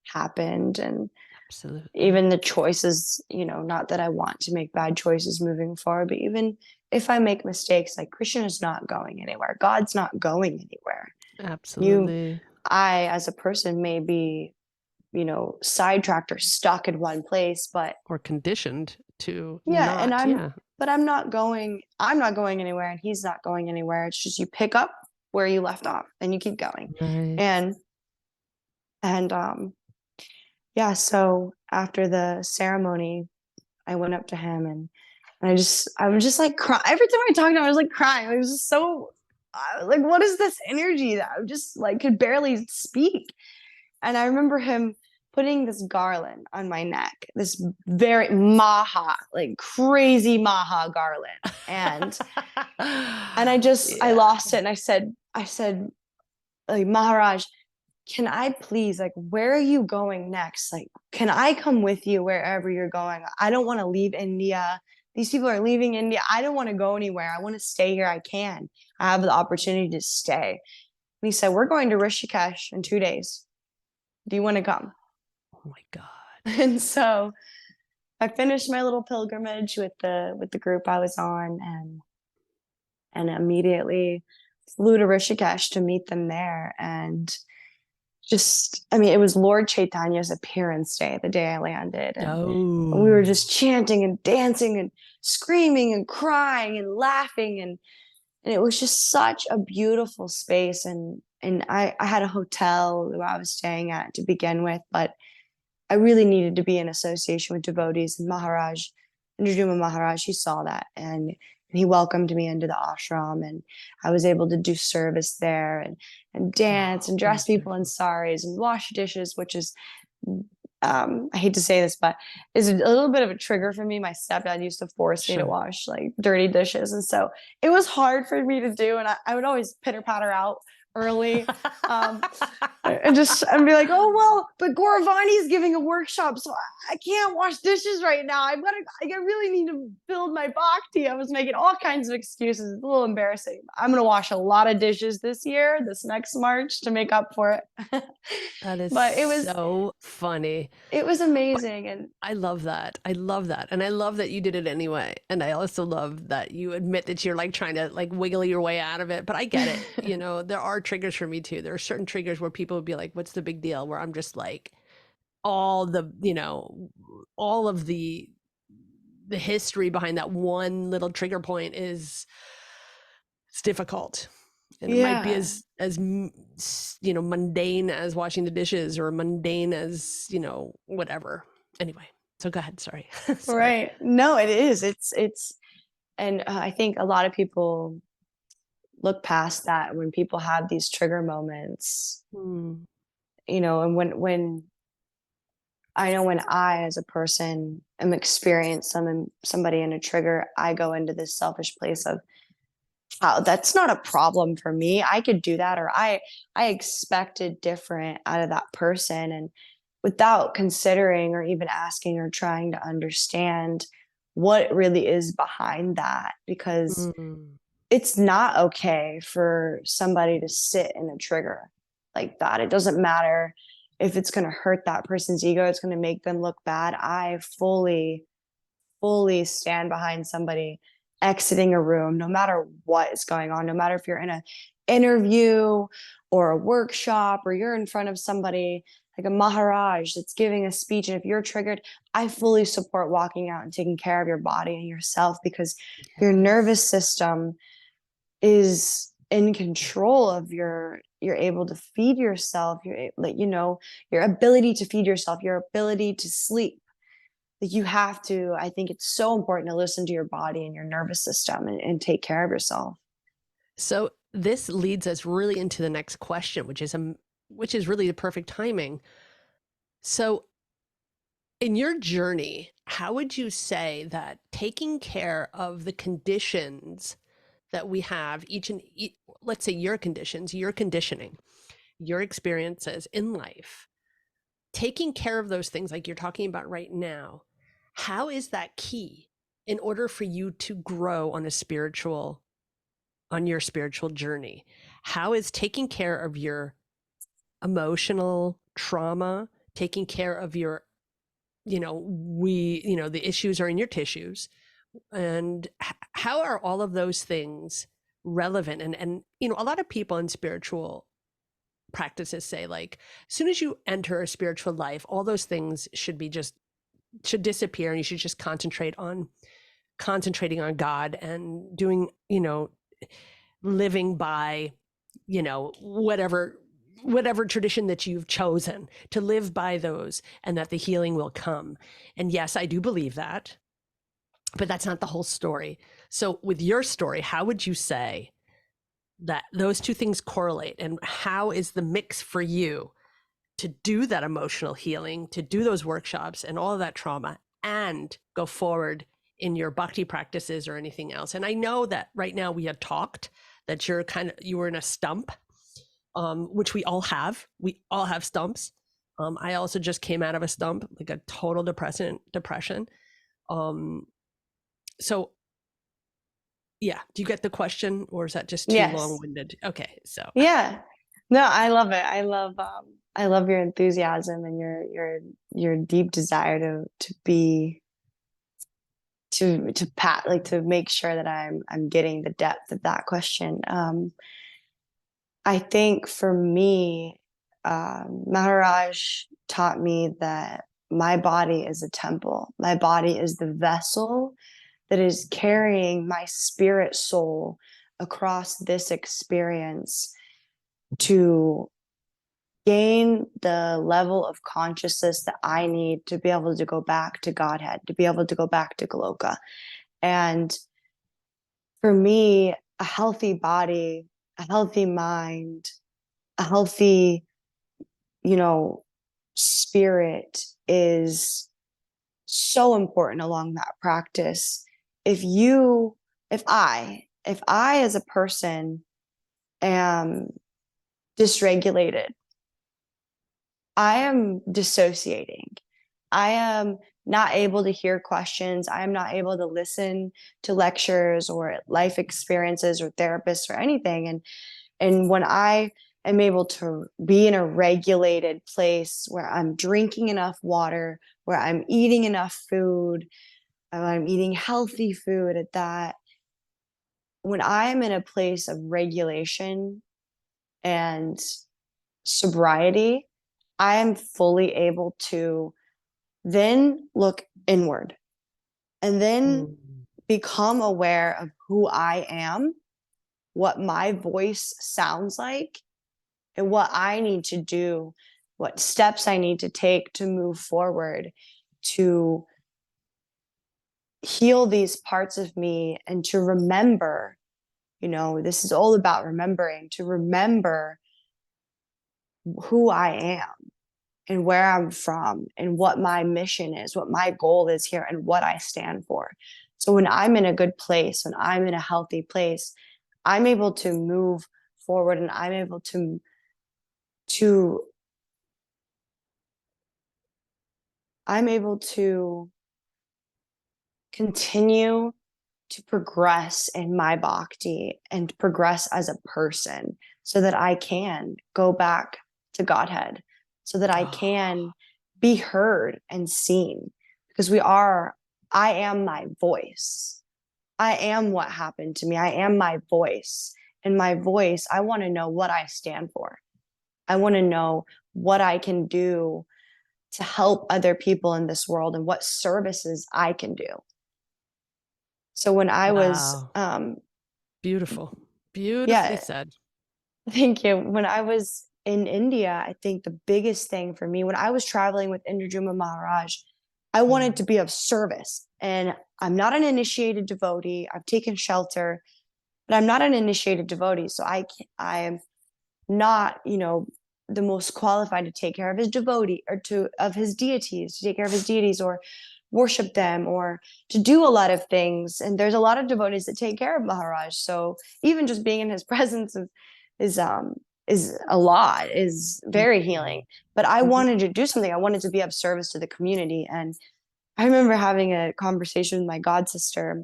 happened. And absolutely. even the choices, not that I want to make bad choices moving forward, but even if I make mistakes, like, Christian is not going anywhere. God's not going anywhere. You, Absolutely. I, as a person, may be, sidetracked or stuck in one place, but Or conditioned to yeah, yeah. but I'm not going anywhere, and he's not going anywhere. It's just you pick up where you left off and you keep going. Right. And yeah, so after the ceremony, I went up to him, and I was just like crying. Every time I talked to him, I was like crying. It was just so, like, what is this energy that I just like could barely speak? And I remember him putting this garland on my neck, this very maha, like crazy maha garland. And I Yeah. lost it. And I said, like, Maharaj, can I please, like, where are you going next? Like, can I come with you wherever you're going? I don't want to leave India. These people are leaving India. I don't want to go anywhere. I want to stay here. I can. I have the opportunity to stay. And he said, we're going to Rishikesh in 2 days. Do you want to come? Oh my God. And so I finished my little pilgrimage with the group I was on, and immediately flew to Rishikesh to meet them there. And just, I mean, it was Lord Chaitanya's appearance day, the day I landed. And we were Oh. just chanting and dancing and screaming and crying and laughing. And it was just such a beautiful space. And I had a hotel where I was staying at to begin with, but I really needed to be in association with devotees, and Maharaj, Nrujuma Maharaj, he saw that, and he welcomed me into the ashram, and I was able to do service there, and dance and dress people in saris and wash dishes, which is, I hate to say this, but is a little bit of a trigger for me. My stepdad used to force me to wash like dirty dishes, and so it was hard for me to do, and I would always pitter patter out early, and be like, oh well, but Gauravani's giving a workshop, so I can't wash dishes right now. I really need to build my bhakti. I was making all kinds of excuses. It's a little embarrassing. I'm gonna wash a lot of dishes this next March, to make up for it. That is But it was so funny. it was But amazing, and I love that. I love that. And I love that you did it anyway. And I also love that you admit that you're like trying to like wiggle your way out of it. But I get it. You know, there are triggers for me too. There are certain triggers where people would be like, what's the big deal? Where I'm just like, all the, you know, all of the history behind that one little trigger point is, it's difficult. And it might be yeah. you know, mundane as washing the dishes, or mundane as, you know, whatever. Anyway, so go ahead. Sorry. Sorry. Right. No, it is. And I think a lot of people look past that when people have these trigger moments, Hmm. and when I know, when I, as a person, am experiencing somebody in a trigger, I go into this selfish place of, how that's not a problem for me. I could do that, or I expected different out of that person, and without considering or even asking or trying to understand what really is behind that, because Mm. it's not okay for somebody to sit in a trigger like that. It doesn't matter if it's going to hurt that person's ego, it's going to make them look bad. I fully stand behind somebody exiting a room, no matter what is going on, no matter if you're in an interview or a workshop, or you're in front of somebody like a Maharaj that's giving a speech. And if you're triggered, I fully support walking out and taking care of your body and yourself, because your nervous system is in control of you're able to feed yourself, your ability to feed yourself, your ability to sleep. Like, you have to, I think it's so important to listen to your body and your nervous system, and take care of yourself. So this leads us really into the next question, which is really the perfect timing. So in your journey, how would you say that taking care of the conditions that we have, let's say your conditions, your conditioning, your experiences in life, taking care of those things like you're talking about right now, how is that key in order for you to grow on your spiritual journey? How is taking care of your emotional trauma, taking care of your, the issues are in your tissues, and how are all of those things relevant? And a lot of people in spiritual practices say, like, as soon as you enter a spiritual life, all those things should disappear, and you should just concentrating on God and doing, living by, whatever tradition that you've chosen to live by those, and that the healing will come. And yes, I do believe that, but that's not the whole story. So with your story, how would you say that those two things correlate, and how is the mix for you to do that emotional healing, to do those workshops and all of that trauma, and go forward in your bhakti practices or anything else? And I know that right now we had talked that you were in a stump, which we all have. We all have stumps. I also just came out of a stump, like a total depression. So yeah, do you get the question, or is that just too Yes. long-winded? Okay, so Yeah. No, I love it. I love your enthusiasm and your deep desire to make sure that I'm getting the depth of that question. I think for me, Maharaj taught me that my body is a temple. My body is the vessel that is carrying my spirit soul across this experience to gain the level of consciousness that I need to be able to go back to Godhead, to be able to go back to Goloka. And for me, a healthy body, a healthy mind, a healthy, you know, spirit is so important along that practice. If you, if I as a person am dysregulated, I am dissociating. I am not able to hear questions. I am not able to listen to lectures or life experiences or therapists or anything. And when I am able to be in a regulated place where I'm drinking enough water, where I'm eating enough food, I'm eating healthy food at that, when I'm in a place of regulation and sobriety, I am fully able to then look inward and then Mm. become aware of who I am, what my voice sounds like, and what I need to do, what steps I need to take to move forward to heal these parts of me and to remember. This is all about remembering, to remember who I am and where I'm from and what my mission is, what my goal is here, and what I stand for. So when I'm in a good place, when I'm in a healthy place, I'm able to move forward and I'm able to I'm able to continue to progress in my bhakti and progress as a person so that I can go back to Godhead, so that I Oh, can be heard and seen. Because I am my voice. I am what happened to me. I am my voice. And my voice, I want to know what I stand for. I want to know what I can do to help other people in this world and what services I can do. So when I was, wow. Beautiful. Beautifully yeah, said. thank you. When I was in India, I think the biggest thing for me, when I was traveling with Indrajuma Maharaj, I wanted Mm. to be of service. And I'm not an initiated devotee. I've taken shelter, but I'm not an initiated devotee. So I am not, the most qualified to take care of his devotee or of his deities, to take care of his deities or worship them or to do a lot of things. And there's a lot of devotees that take care of Maharaj. So even just being in his presence is um is a lot, is very healing. Mhm. But I Mhm. wanted to do something. I wanted to be of service to the community. And I remember having a conversation with my god sister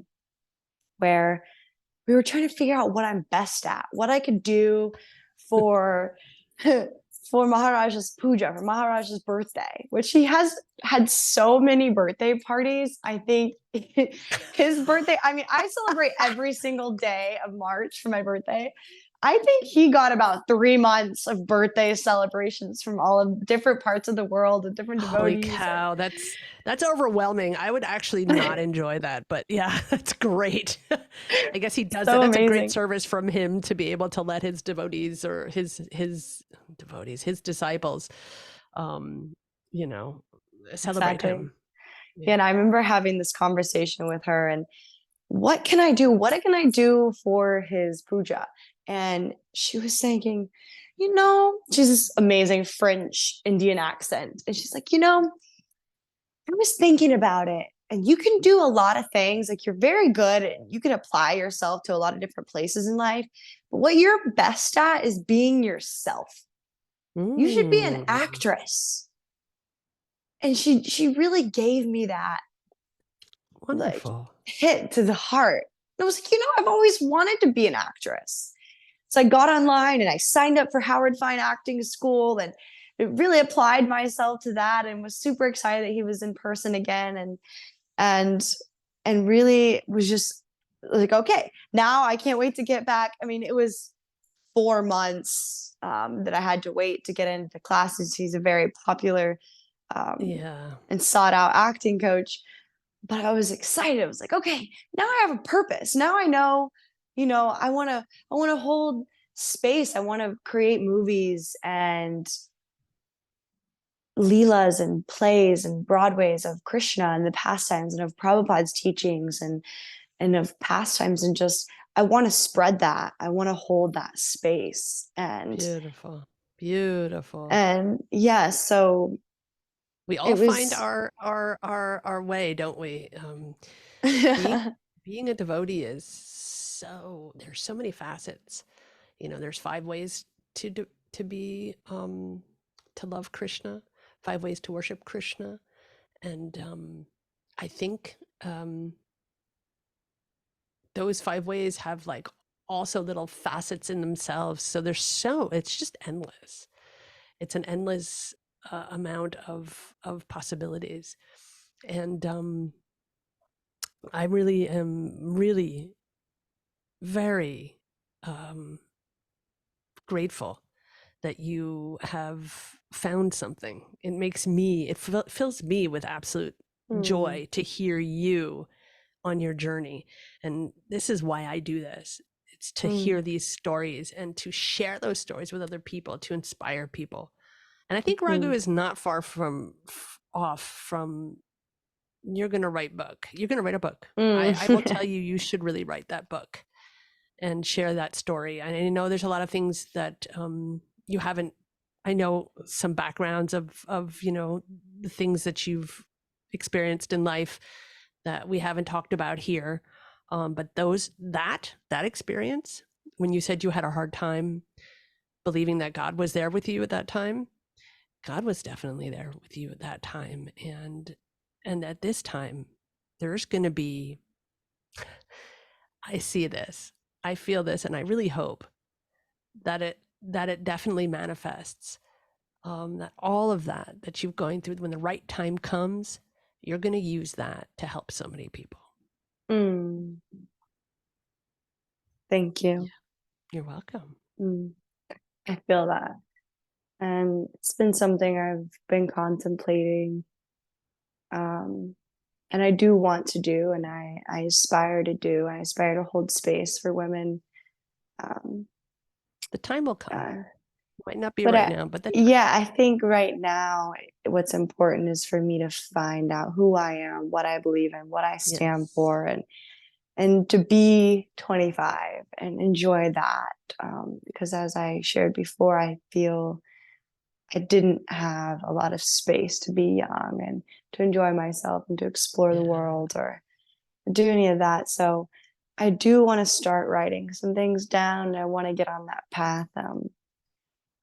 where we were trying to figure out what I'm best at, what I could do for for Maharaj's puja, for Maharaj's birthday, which he has had so many birthday parties. I think his birthday, I mean, I celebrate every single day of March for my birthday. I think he got about 3 months of birthday celebrations from all of different parts of the world and different Holy devotees. cow, that's overwhelming. I would actually not enjoy that, but yeah, that's great. I guess he does that. So That's a great amazing. service from him to be able to let his devotees or his disciples, um, you know, celebrate Exactly. him. Yeah. Yeah, and I remember having this conversation with her and what can I do? What can I do for his puja? And she was saying, she's this amazing French Indian accent. And she's like, I was thinking about it. And you can do a lot of things. Like you're very good and you can apply yourself to a lot of different places in life. But what you're best at is being yourself. You should be an Mm, actress. And she really gave me that like wonderful. hit to the heart. And I was like, I've always wanted to be an actress. So I got online and I signed up for Howard Fine Acting School and it really applied myself to that and was super excited that he was in person again and and really was just like, okay, now I can't wait to get back. I mean, it was 4 months that I had to wait to get into classes. He's a very popular um, Yeah. and sought out acting coach. But I was excited. I was like, okay, now I have a purpose. Now I know, I want to hold space. I want to create movies and leelas and plays and Broadways of Krishna and the pastimes and of Prabhupada's teachings and of pastimes, and just I want to spread that. I want to hold that space. Beautiful. Beautiful. And yeah, so We all it find was our way, don't we? Being being a devotee is there's so many facets. You know, there's 5 ways to do, to be to love Krishna, 5 ways to worship Krishna, and I think those 5 ways have like also little facets in themselves. So it's just endless. It's an endless amount of possibilities, and I really am really very grateful that you have found something. It fills me with absolute mm, joy to hear you on your journey. And this is why I do this. It's to hear mm, these stories and to share those stories with other people, to inspire people. And I think Raghu mm, is not far off from you're going to write book. You're going to write a book. I will tell mm. you, you should really write that book and share that story. And I know there's a lot of things that you haven't. I know some backgrounds of the things that you've experienced in life that we haven't talked about here. But that experience, when you said you had a hard time believing that God was there with you at that time, God was definitely there with you at that time, and at this time, there's going to be. I see this, I feel this, and I really hope that it definitely manifests. That all of that you're going through, when the right time comes, you're going to use that to help so many people. Mm. Thank you. Yeah, you're welcome. Mm. I feel that. And it's been something I've been contemplating. Um, and I do want to do, and I aspire to do. I aspire to hold space for women. Um, The time will come. uh, Might not be but right now, but the time. yeah, I think right now what's important is for me to find out who I am, what I believe in, what I stand Yes. for, and to be 25 and enjoy that. Because as I shared before, I feel I didn't have a lot of space to be young and to enjoy myself and to explore the Yeah. world or do any of that. So I do want to start writing some things down. I want to get on that path.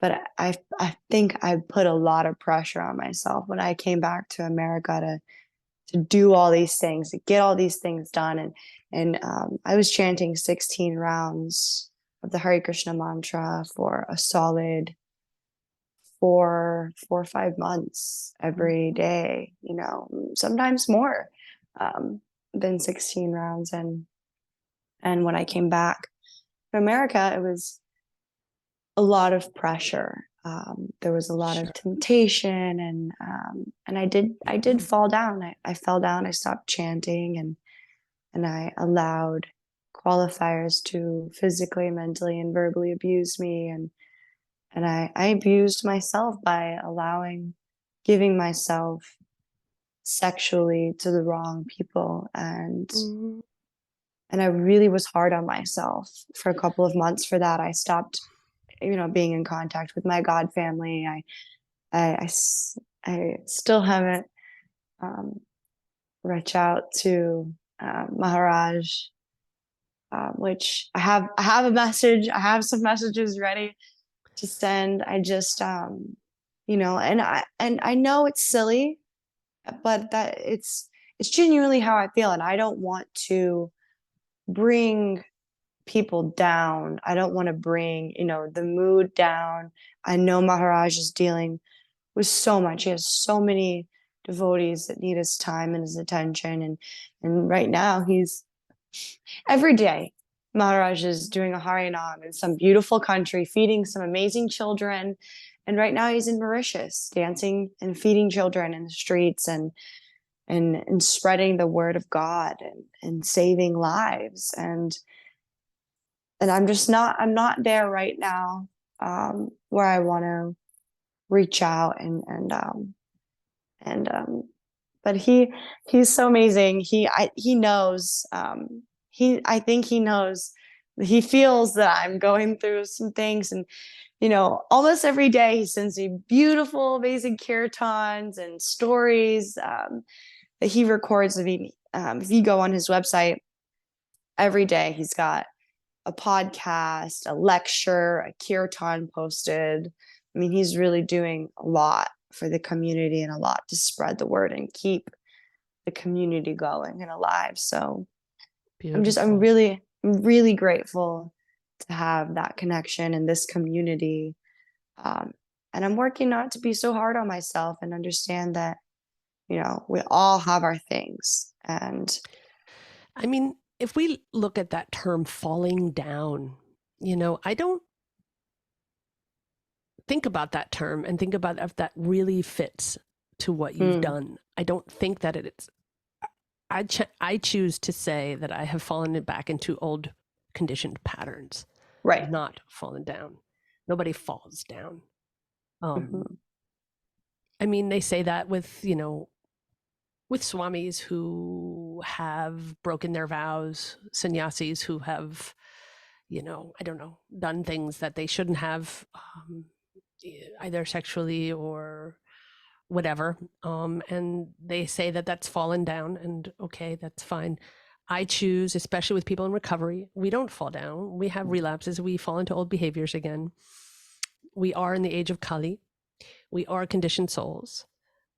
But I think I put a lot of pressure on myself when I came back to America to do all these things, to get all these things done. And I was chanting 16 rounds of the Hare Krishna mantra for a solid 4 or 5 months every Mhm. day, sometimes more than 16 rounds. And when I came back to America, it was a lot of pressure. There was a lot of Sure. temptation, and I did fall down. I fell down. I stopped chanting, and I allowed qualifiers to physically, mentally, and verbally abuse me, and I abused myself by giving myself sexually to the wrong people, Mhm. and I really was hard on myself for a couple of months for that. I stopped, being in contact with my God family. I still haven't um, reached out to Maharaj, which I have a message. I have some messages ready to send. I just and I know it's silly, but that it's genuinely how I feel, and I don't want to bring people down. I don't want to bring, the mood down. I know Maharaj is dealing with so much. He has so many devotees that need his time and his attention. And right now he's every day Maharaj is doing a Harinam in some beautiful country, feeding some amazing children. And right now he's in Mauritius, dancing and feeding children in the streets and spreading the word of God and saving lives. And I'm not there right now, where I want to reach out and And but he's so amazing. He knows, I think he knows, he feels that I'm going through some things. And almost every day he sends me beautiful, amazing kirtans and stories that he records of me. If you go on his website, every day he's got a podcast, a lecture, a kirtan posted. I mean, he's really doing a lot for the community and a lot to spread the word and keep the community going and alive. So Beautiful. I'm really grateful to have that connection in this community. And I'm working not to be so hard on myself and understand that, we all have our things. And I mean, if we look at that term falling down, I don't think about that term and think about if that really fits to what you've done. I don't think that it's, I choose to say that I have fallen back into old conditioned patterns, right. not fallen down. Nobody falls down. I mean, they say that with, with swamis who have broken their vows, sannyasis who have, I don't know, done things that they shouldn't have, either sexually or whatever. And they say that that's fallen down, and okay, that's fine. I choose, especially with people in recovery, we don't fall down. We have relapses. We fall into old behaviors again. We are in the age of Kali. We are conditioned souls.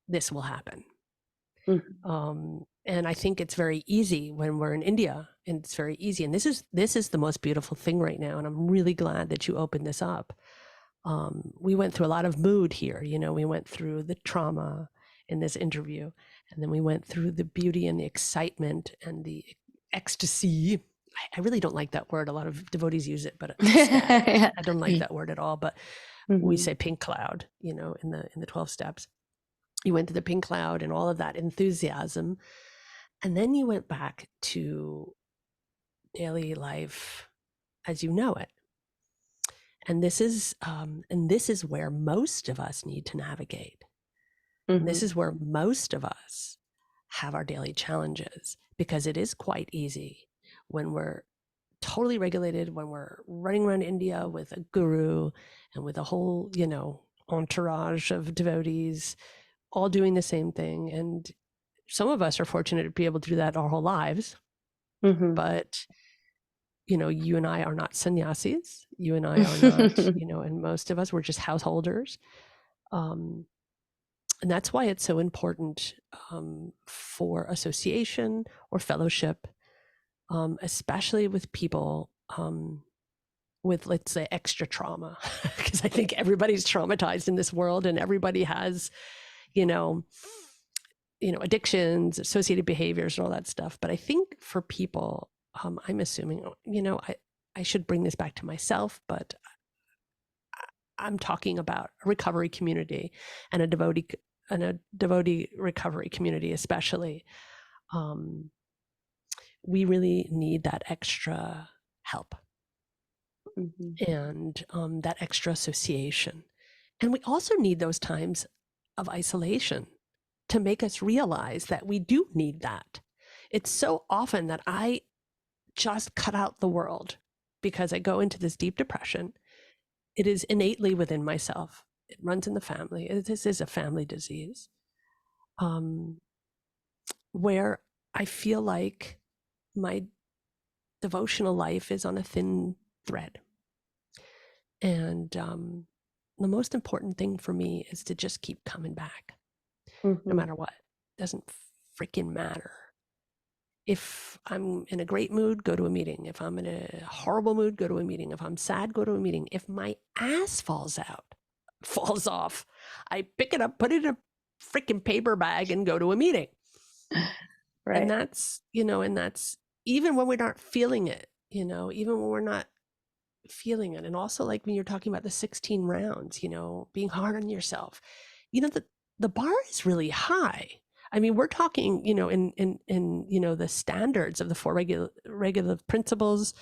This will happen. And I think it's very easy when we're in India, and it's very easy. And this is the most beautiful thing right now. And I'm really glad that you opened this up. We went through a lot of mood here. We went through the trauma in this interview, and then we went through the beauty and the excitement and the ecstasy. I really don't like that word. A lot of devotees use it, but I don't like that word at all. But we say pink cloud, in the 12 steps. You went to the pink cloud and all of that enthusiasm. And then you went back to daily life as you know it. And this is where most of us need to navigate. This is where most of us have our daily challenges, because it is quite easy when we're totally regulated, when we're running around India with a guru and with a whole, entourage of devotees, all doing the same thing. And some of us are fortunate to be able to do that our whole lives. But, you and I are not sannyasis. You and I are not, and most of us, we're just householders. And that's why it's so important for association or fellowship, especially with people with, let's say, extra trauma, because I think everybody's traumatized in this world, and everybody has, addictions, associated behaviors, and all that stuff. But I think for people, I'm assuming, I should bring this back to myself, but I'm talking about a recovery community and a devotee recovery community, especially. We really need that extra help and that extra association. And we also need those times of isolation to make us realize that we do need that. It's so often that I just cut out the world because I go into this deep depression. It is innately within myself. It runs in the family. This is a family disease, where I feel like my devotional life is on a thin thread. And the most important thing for me is to just keep coming back, no matter what. It doesn't freaking matter. If I'm in a great mood, go to a meeting. If I'm in a horrible mood, go to a meeting. If I'm sad, go to a meeting. If my ass falls off, I pick it up, put it in a freaking paper bag, and go to a meeting. Right. And that's, and that's even when we're not feeling it, even when we're not feeling it. And also, like when you're talking about the 16 rounds, being hard on yourself, the bar is really high. I mean, we're talking, in the standards of the 4 regular principles,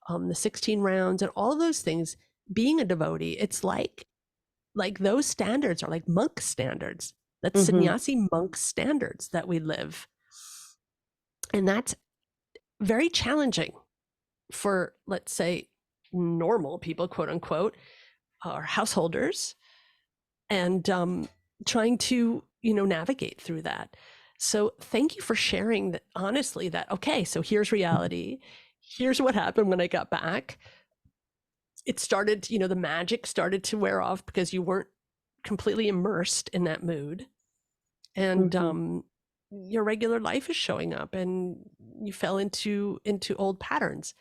the 16 rounds, and all of those things. Being a devotee, it's like those standards are like monk standards. That's sannyasi monk standards that we live. And that's very challenging for, let's say, normal people, quote unquote, or householders, and trying to, navigate through that. So thank you for sharing that, honestly, that, okay, so here's reality. Here's what happened when I got back. It started, the magic started to wear off because you weren't completely immersed in that mood. And your regular life is showing up, and you fell into old patterns.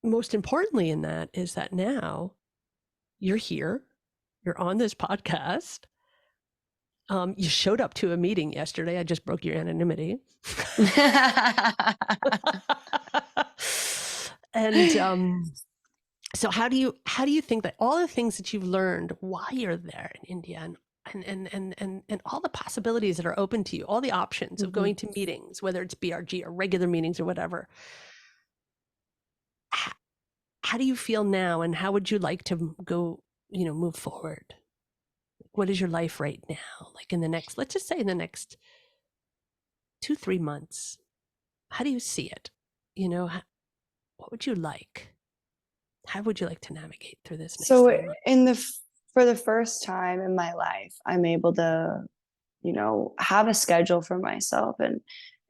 Most importantly in that is that now you're here, you're on this podcast. You showed up to a meeting yesterday. I just broke your anonymity. And so how do you think that all the things that you've learned while you're there in India, and all the possibilities that are open to you, all the options of going to meetings, whether it's BRG or regular meetings or whatever, how do you feel now, and how would you like to go, move forward? What is your life right now? Like in the next, let's just say in the next 2-3 months, how do you see it? What would you like? How would you like to navigate through this next 3 months? For the first time in my life, I'm able to, have a schedule for myself and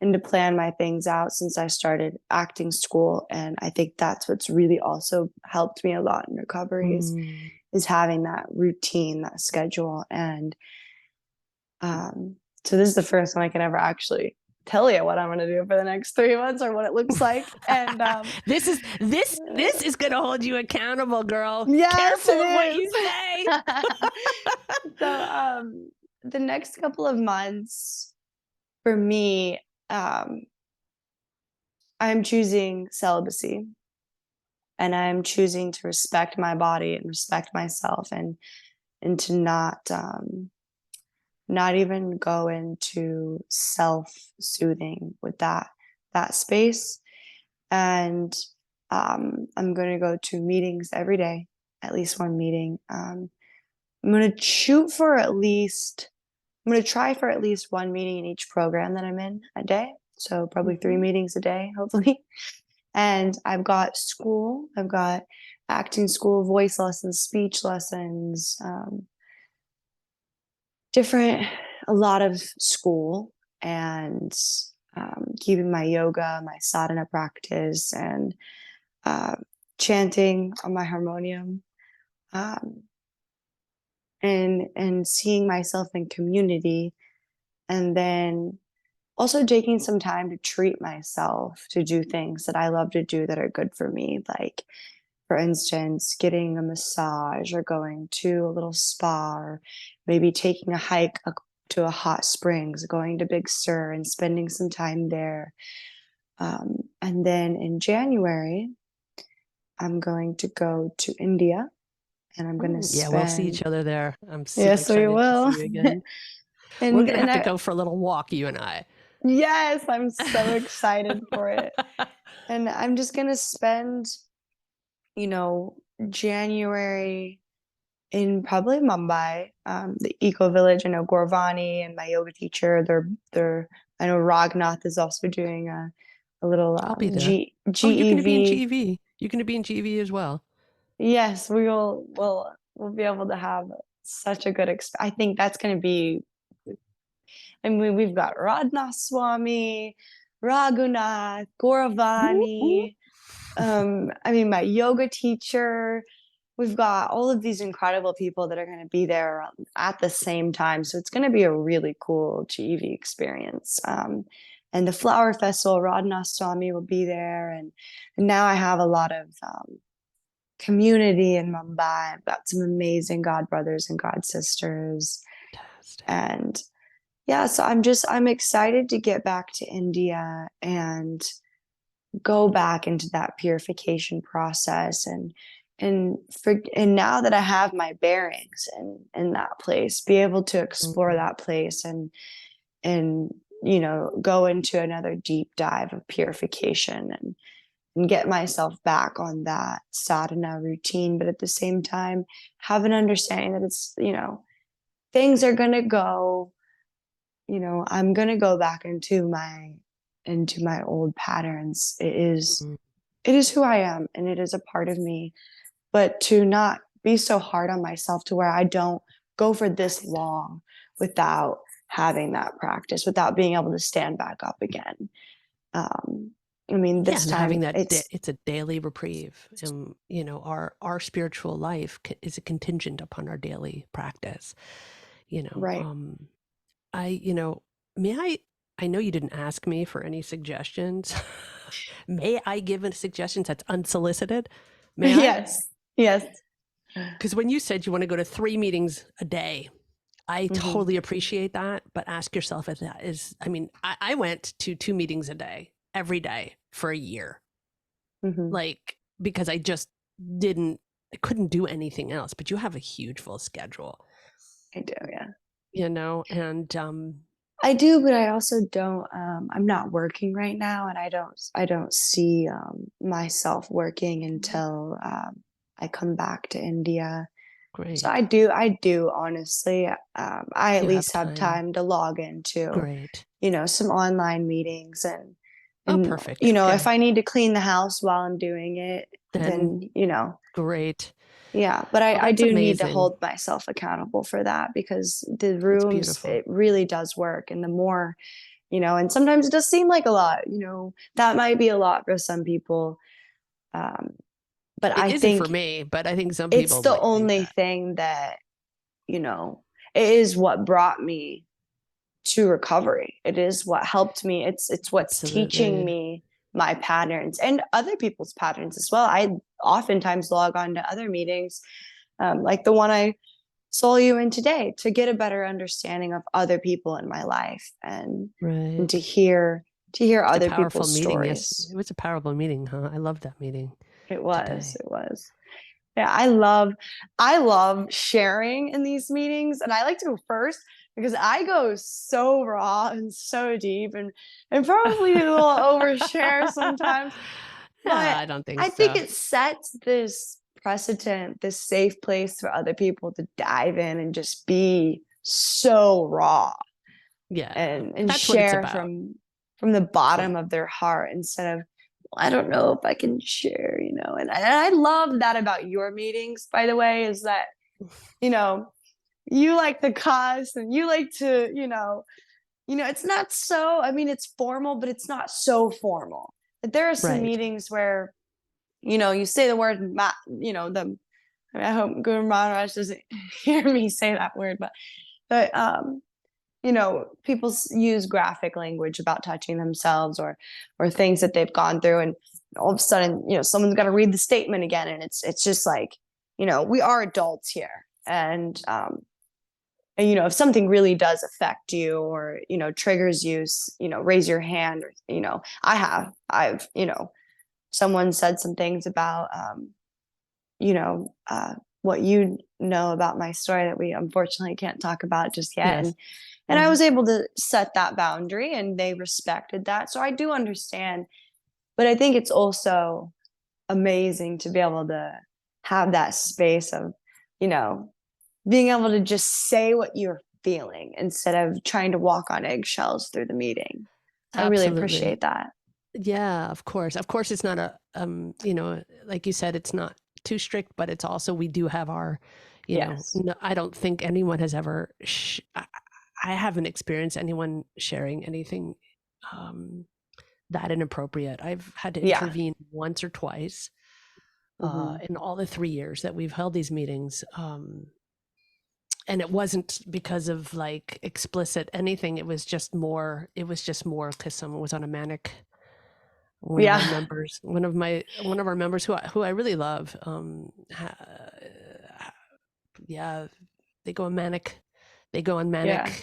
to plan my things out since I started acting school. And I think that's what's really also helped me a lot in recovery is having that routine, that schedule. And so this is the first time I can ever actually tell you what I'm going to do for the next 3 months or what it looks like. And this is going to hold you accountable, girl. Yes, careful of what you say. So the next couple of months for me, I'm choosing celibacy, and I'm choosing to respect my body and respect myself, and to not even go into self-soothing with that space. And I'm going to go to meetings every day, at least one meeting. I'm going to try for at least one meeting in each program that I'm in a day. So probably 3 meetings a day, hopefully. And I've got school. I've got acting school, voice lessons, speech lessons, a lot of school, and keeping my yoga, my sadhana practice, and chanting on my harmonium, and seeing myself in community, and then also taking some time to treat myself, to do things that I love to do that are good for me, like, for instance, getting a massage or going to a little spa, or maybe taking a hike to a hot springs, going to Big Sur and spending some time there. And then in January, I'm going to go to India, and I'm going to spend... Yeah, we'll see each other there. I'm super yes, we excited will. to see you again. We're going to have to go for a little walk, you and I. Yes, I'm so excited for it. And I'm just going to spend, January in probably Mumbai, the eco village. I know Gaurvani and my yoga teacher, I know Ragnath is also doing a little I'll be there. GEV. You're going to be in GEV. You're going to be in GEV as well. Yes, we'll be able to have such a good experience. I think that's going to be... I mean, we've got Radha Swami, Raghunath, Gauravani. My yoga teacher. We've got all of these incredible people that are going to be there at the same time. So it's going to be a really cool GEV experience. And the Flower Festival, Radhanath Swami will be there. And now I have a lot of community in Mumbai. I've got some amazing god brothers and god sisters. Fantastic. And yeah, so I'm excited to get back to India and go back into that purification process, and now that I have my bearings in that place, be able to explore that place, and go into another deep dive of purification, and get myself back on that sadhana routine, but at the same time have an understanding that it's things are going to go, I'm going to go back into my old patterns. Mhm. It is who I am, and it is a part of me, but to not be so hard on myself to where I don't go for this long without having that practice, without being able to stand back up again. Um, I mean, Yeah, this and having time that it's a daily reprieve, and our spiritual life is a contingent upon our daily practice. You know, right. I may I know you didn't ask me for any suggestions. May I give a suggestions that's unsolicited? May I? Yes. Yes. Because when you said you want to go to 3 meetings a day, I Hmm. totally appreciate that. But ask yourself if that is, I mean, I went to 2 meetings a day every day for a year, Hmm. like, because I couldn't do anything else. But you have a huge full schedule, I do, yeah. and I do, but I also don't. I'm not working right now, and I don't see myself working until I come back to India. So great. I do honestly. I at You have least have time. time to log into, Great. some online meetings, Oh, and perfect. if Okay. I need to clean the house while I'm doing it, Then then great. yeah. But Well, I that's do need to amazing. hold myself accountable for that, because the That's rooms, beautiful. it really does work, and the more, and sometimes it does seem like a lot, that might be a lot for some people. Um, but It I isn't for think me, but I think some it's people the might think only that. thing that, you know, it is what brought me to recovery. It is what helped me. It's what's teaching Absolutely. me my patterns and other people's patterns as well. I oftentimes log on to other meetings, like the one I saw you in today, to get a better understanding of other people in my life, and Right. to hear It's a other powerful people's meeting. Yes. stories. It was a powerful meeting, huh? I love that meeting It was. today. It was. Yeah, I love sharing in these meetings, and I like to go first because I go so raw and so deep, and probably a little overshare sometimes. Yeah, But I don't think I think so. it sets this precedent, this safe place for other people to dive in and just be so raw, Yeah. and That's what it's share about. from the That's what bottom of their heart, instead of, "Well, I don't know if I can share," and I love that about your meetings, by the way, is that, you know you like the cuss, and you like to, it's not so, I mean, it's formal, but it's not so formal. But there are some right. meetings where, you say the word I mean, I hope Guru Maharaj doesn't hear me say that word, but people use graphic language about touching themselves, or things that they've gone through, and all of a sudden, someone's got to read the statement again, and it's just like, we are adults here, and if something really does affect you, or triggers you, raise your hand, or I've someone said some things about, you know uh, what you know about my story that we unfortunately can't talk about just yet, Yes. and I Mhm. was able to set that boundary, and they respected that, so I do understand. But I think it's also amazing to be able to have that space of, you know being able to just say what you're feeling instead of trying to walk on eggshells through the meeting. So I really Absolutely. appreciate that. Yeah, of course. Of course, it's not like you said, it's not too strict, but it's also, we do have our, Yes. no, I don't think anyone has ever, I haven't experienced anyone sharing anything um, that inappropriate. I've had to Yeah. intervene once or twice Hmm. in all the 3 years that we've held these meetings. And it wasn't because of like explicit anything. It was just more because someone was on a manic, Yeah. one of our members who I really love, yeah, they go on manic, they go on Yeah. manic Yeah.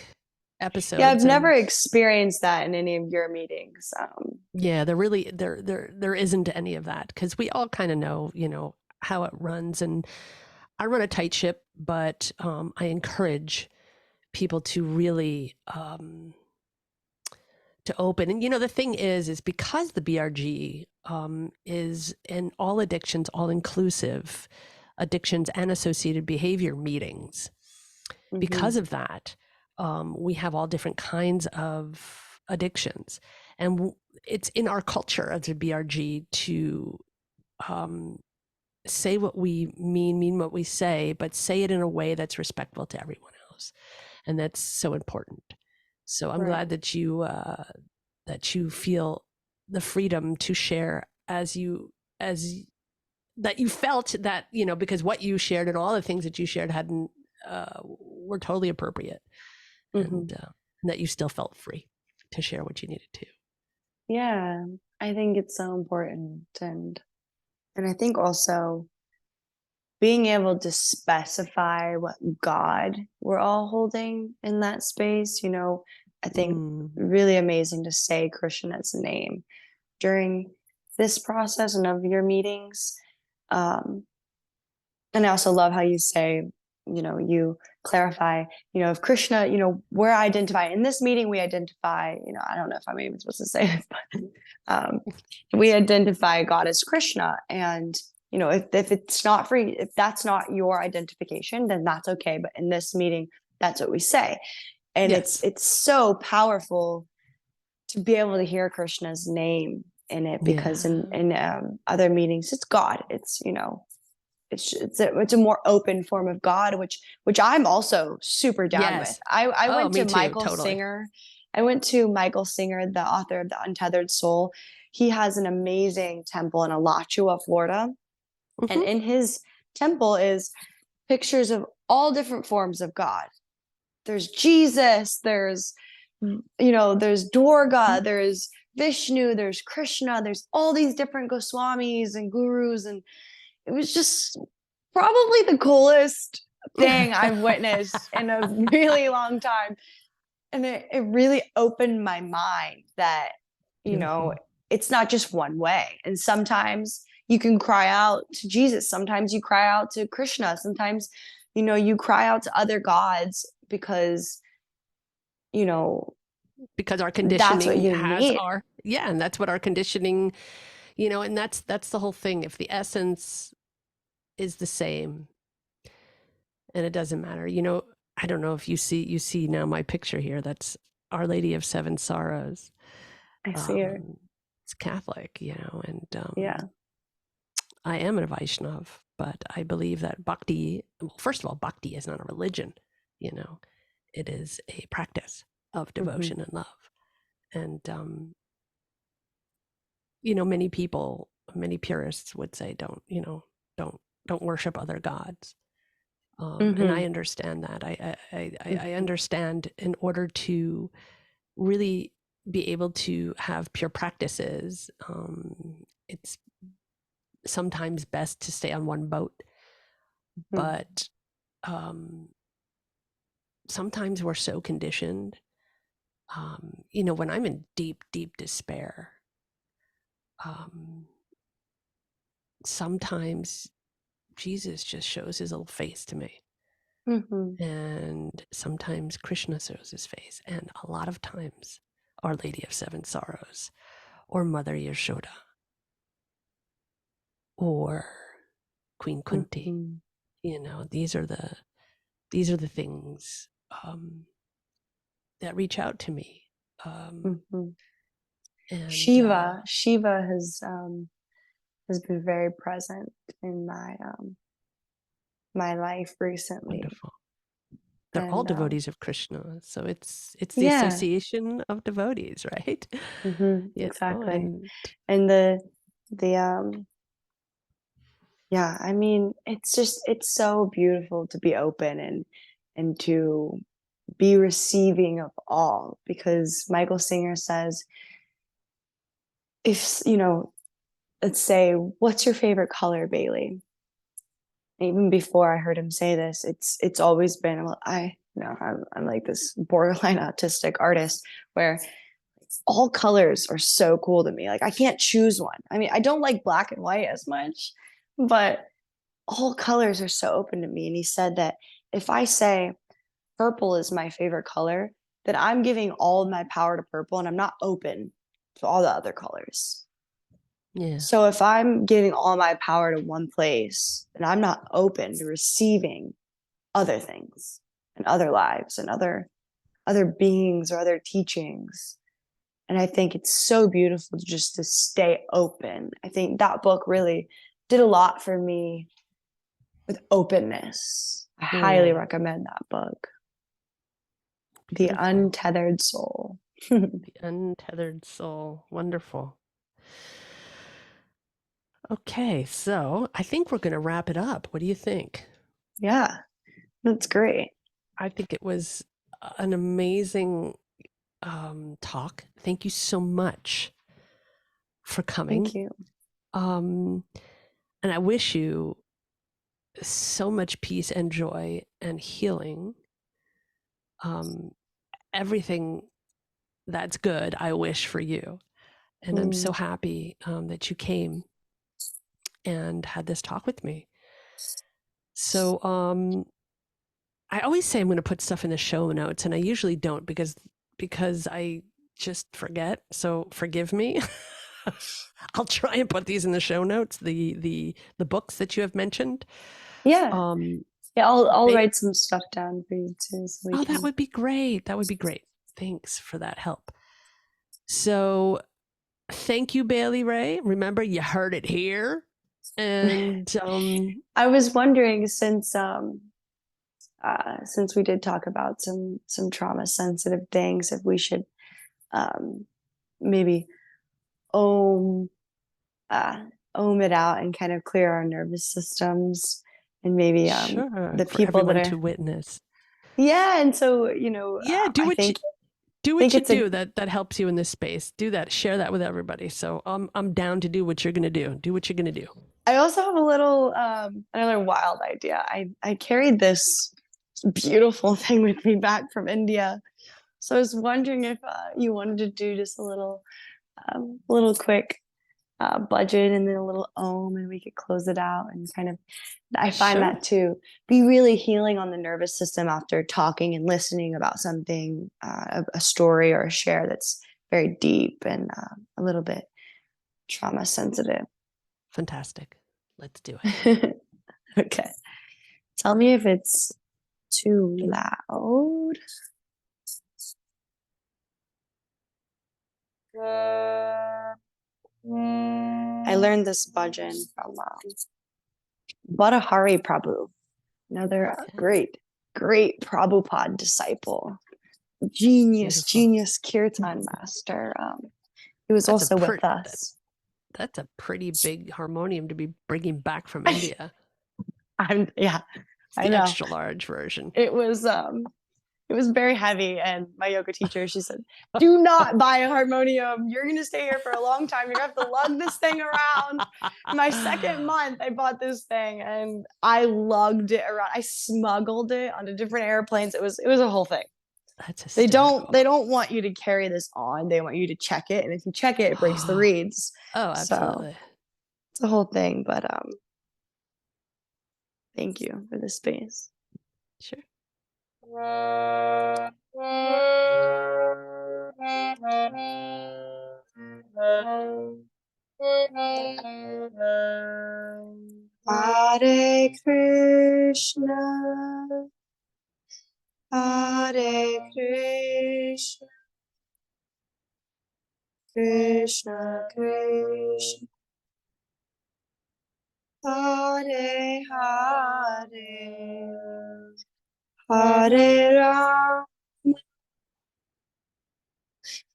I've episodes, never and experienced that in any of your meetings. yeah, there isn't any of that, because we all kind of know, how it runs, and I run a tight ship, but I encourage people to really to open. And the thing is because the BRG is in all addictions, all inclusive addictions and associated behavior meetings. because of that, we have all different kinds of addictions. And it's in our culture as a BRG to say what we mean what we say, but say it in a way that's respectful to everyone else. And that's so important. So I'm Right. glad that you feel the freedom to share as that you felt that, because what you shared and all the things that you shared hadn't were totally appropriate, and that you still felt free to share what you needed to. Yeah, I think it's so important, and I think also being able to specify what God we're all holding in that space, I think really amazing to say Krishna as a name during this process and of your meetings. And I also love how you say, you clarify, if Krishna, we're identifying in this meeting, we identify, I don't know if I'm even supposed to say this, but we identify God as Krishna. And, if it's not free, if that's not your identification, then that's okay. But in this meeting, that's what we say. And Yes. it's so powerful to be able to hear Krishna's name in it, because in other meetings, it's God. It's, it's a more open form of God, which I'm also super down with. Yes. I went me to too, Michael totally. Singer. I went to Michael Singer, the author of The Untethered Soul. He has an amazing temple in Alachua, Florida. And in his temple is pictures of all different forms of God. There's Jesus, there's Durga, there's Vishnu, there's Krishna, there's all these different Goswamis and gurus, and it was just probably the coolest thing I've witnessed in a really long time. And it really opened my mind that, it's not just one way. And sometimes you can cry out to Jesus. Sometimes you cry out to Krishna. Sometimes, you cry out to other gods because, because our that's what conditioning you has need. and that's what our conditioning, and that's the whole thing. If the essence is the same, and it doesn't matter, I don't know if you see now my picture here, that's Our Lady of Seven Sorrows. I see her. It's Catholic, and Yeah. I am a Vaishnav, but I believe that bhakti, well, first of all, bhakti is not a religion, it is a practice of devotion and love. And many people, many purists would say don't worship other gods. And I understand that. I understand, in order to really be able to have pure practices, it's sometimes best to stay on one boat. But sometimes we're so conditioned. When I'm in deep, deep despair, sometimes Jesus just shows his little face to me. And sometimes Krishna shows his face. And a lot of times, Our Lady of Seven Sorrows, or Mother Yashoda, or Queen Kunti. These are the things that reach out to me. And Shiva has been very present in my life recently. Wonderful. They're all devotees of Krishna, so it's the Yeah. association of devotees, right? Exactly. And the yeah, I mean, it's so beautiful to be open and to be receiving of all, because Michael Singer says, if let's say, what's your favorite color, Baylee? Even before I heard him say this, it's always been, well, I'm like this borderline autistic artist where all colors are so cool to me. Like, I can't choose one. I mean, I don't like black and white as much, but all colors are so open to me. And he said that if I say purple is my favorite color, that I'm giving all of my power to purple and I'm not open to all the other colors. Yeah. So if I'm giving all my power to one place, then I'm not open to receiving other things. and other lives and other beings or other teachings. And I think it's so beautiful just to stay open. I think that book really did a lot for me with openness. I highly recommend that book. The Beautiful. Untethered Soul. The Untethered Soul. Wonderful. Okay, so I think we're going to wrap it up. What do you think? Yeah, that's great. I think it was an amazing talk. Thank you so much for coming. Thank you. And I wish you so much peace and joy and healing. Everything that's good, I wish for you. And I'm so happy that you came and had this talk with me. So I always say I'm going to put stuff in the show notes, and I usually don't because I just forget. So forgive me. I'll try and put these in the show notes. The books that you have mentioned. Yeah. Yeah, I'll write some stuff down for you too. So that would be great. That would be great. Thanks for that help. So thank you, Baylee Ray. Remember, you heard it here. And I was wondering, since we did talk about some trauma sensitive things, if we should maybe ohm it out and kind of clear our nervous systems, and maybe sure, the for people that everyone are to witness. Yeah, and so Do I what think you it's a do that helps you in this space. Do that. Share that with everybody. So I'm down to do what you're gonna do. Do what you're gonna do. I also have a little another wild idea. I carried this beautiful thing with me back from India, so I was wondering if you wanted to do just a little quick budget and then a little ohm, and we could close it out and kind of. I find Sure. that to be really healing on the nervous system after talking and listening about something, a story or a share that's very deep and a little bit trauma sensitive. Fantastic. Let's do it. Okay. Tell me if it's too loud. I learned this bhajan from Badahari Prabhu, another great Prabhupada disciple, genius kirtan master. He was also with us. That's a pretty big harmonium to be bringing back from India. It's the extra large version. It was very heavy, and my yoga teacher, she said, do not buy a harmonium. You're going to stay here for a long time. You're going to have to lug this thing around. My second month, I bought this thing, and I lugged it around. I smuggled it onto different airplanes. It was a whole thing. That's hysterical. They don't want you to carry this on. They want you to check it, and if you check it, it breaks the reeds. Oh, absolutely. So it's a whole thing, but thank you for the space. Sure. Hare Krishna, Hare Krishna, Krishna Krishna, Hare Hare, Hare Ram,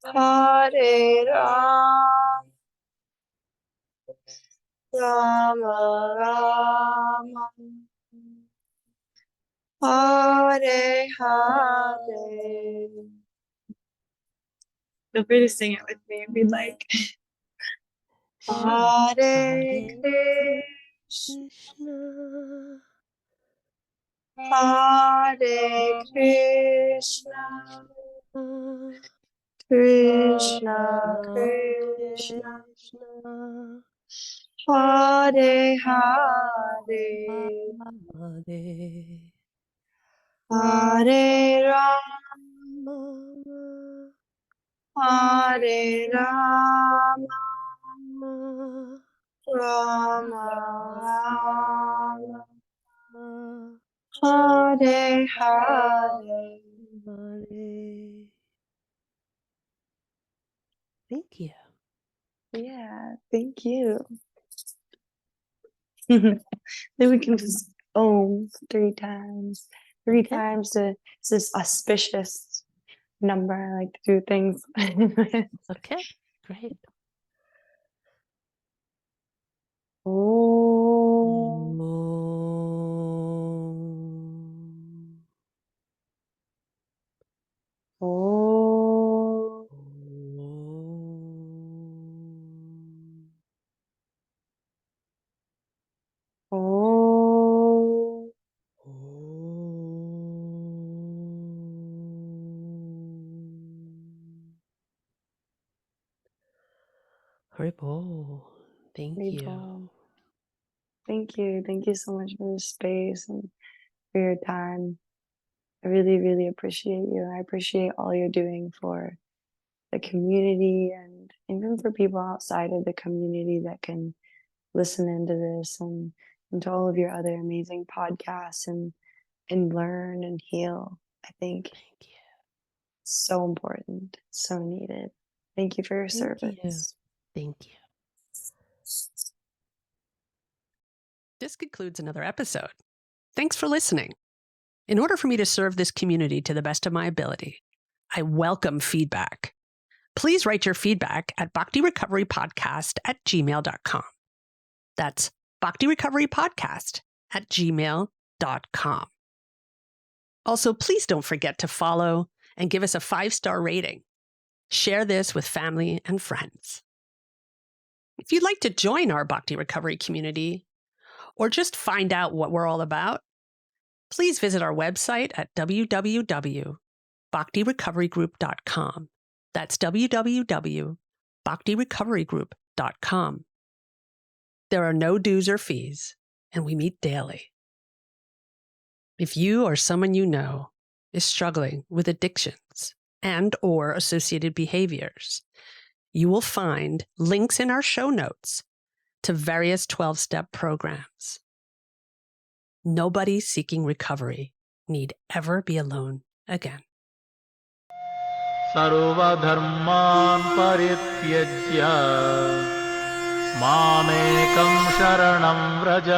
Hare Ram, Rama Rama, Hare Hare. Feel free to sing it with me if you'd like. Sure. Hare Krishna, Hare Krishna, Krishna Krishna, Hare Hare, Hare Ram, Hare Rama, Rama Rama, Hare Hare. Thank you. Yeah, thank you. Then we can just Om 3 times. Three Okay. times it's this auspicious number. I like to do things. Okay. Great. Om. Om. Om. Haribol. Thank you. People. Thank you. Thank you so much for this space and for your time. I really, really appreciate you. I appreciate all you're doing for the community and even for people outside of the community that can listen into this and to all of your other amazing podcasts and learn and heal. I think Thank you. it's so important, so needed. Thank you for your Thank you. service. Thank you. This concludes another episode. Thanks for listening. In order for me to serve this community to the best of my ability, I welcome feedback. Please write your feedback at bhaktirecoverypodcast@gmail.com. That's bhaktirecoverypodcast@gmail.com. Also, please don't forget to follow and give us a 5-star rating. Share this with family and friends. If you'd like to join our Bhakti Recovery community or just find out what we're all about, please visit our website at www.bhaktirecoverygroup.com. That's www.bhaktirecoverygroup.com. There are no dues or fees, and we meet daily. If you or someone you know is struggling with addictions and/or associated behaviors, you will find links in our show notes to various 12-step programs. Nobody seeking recovery need ever be alone again. सर्वधर्मान् परित्यज्य मामेकं शरणं Vraj.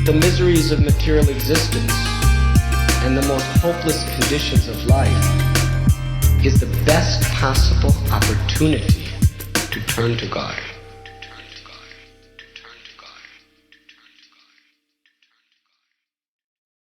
The miseries of material existence and the most hopeless conditions of life is the best possible opportunity to turn to God.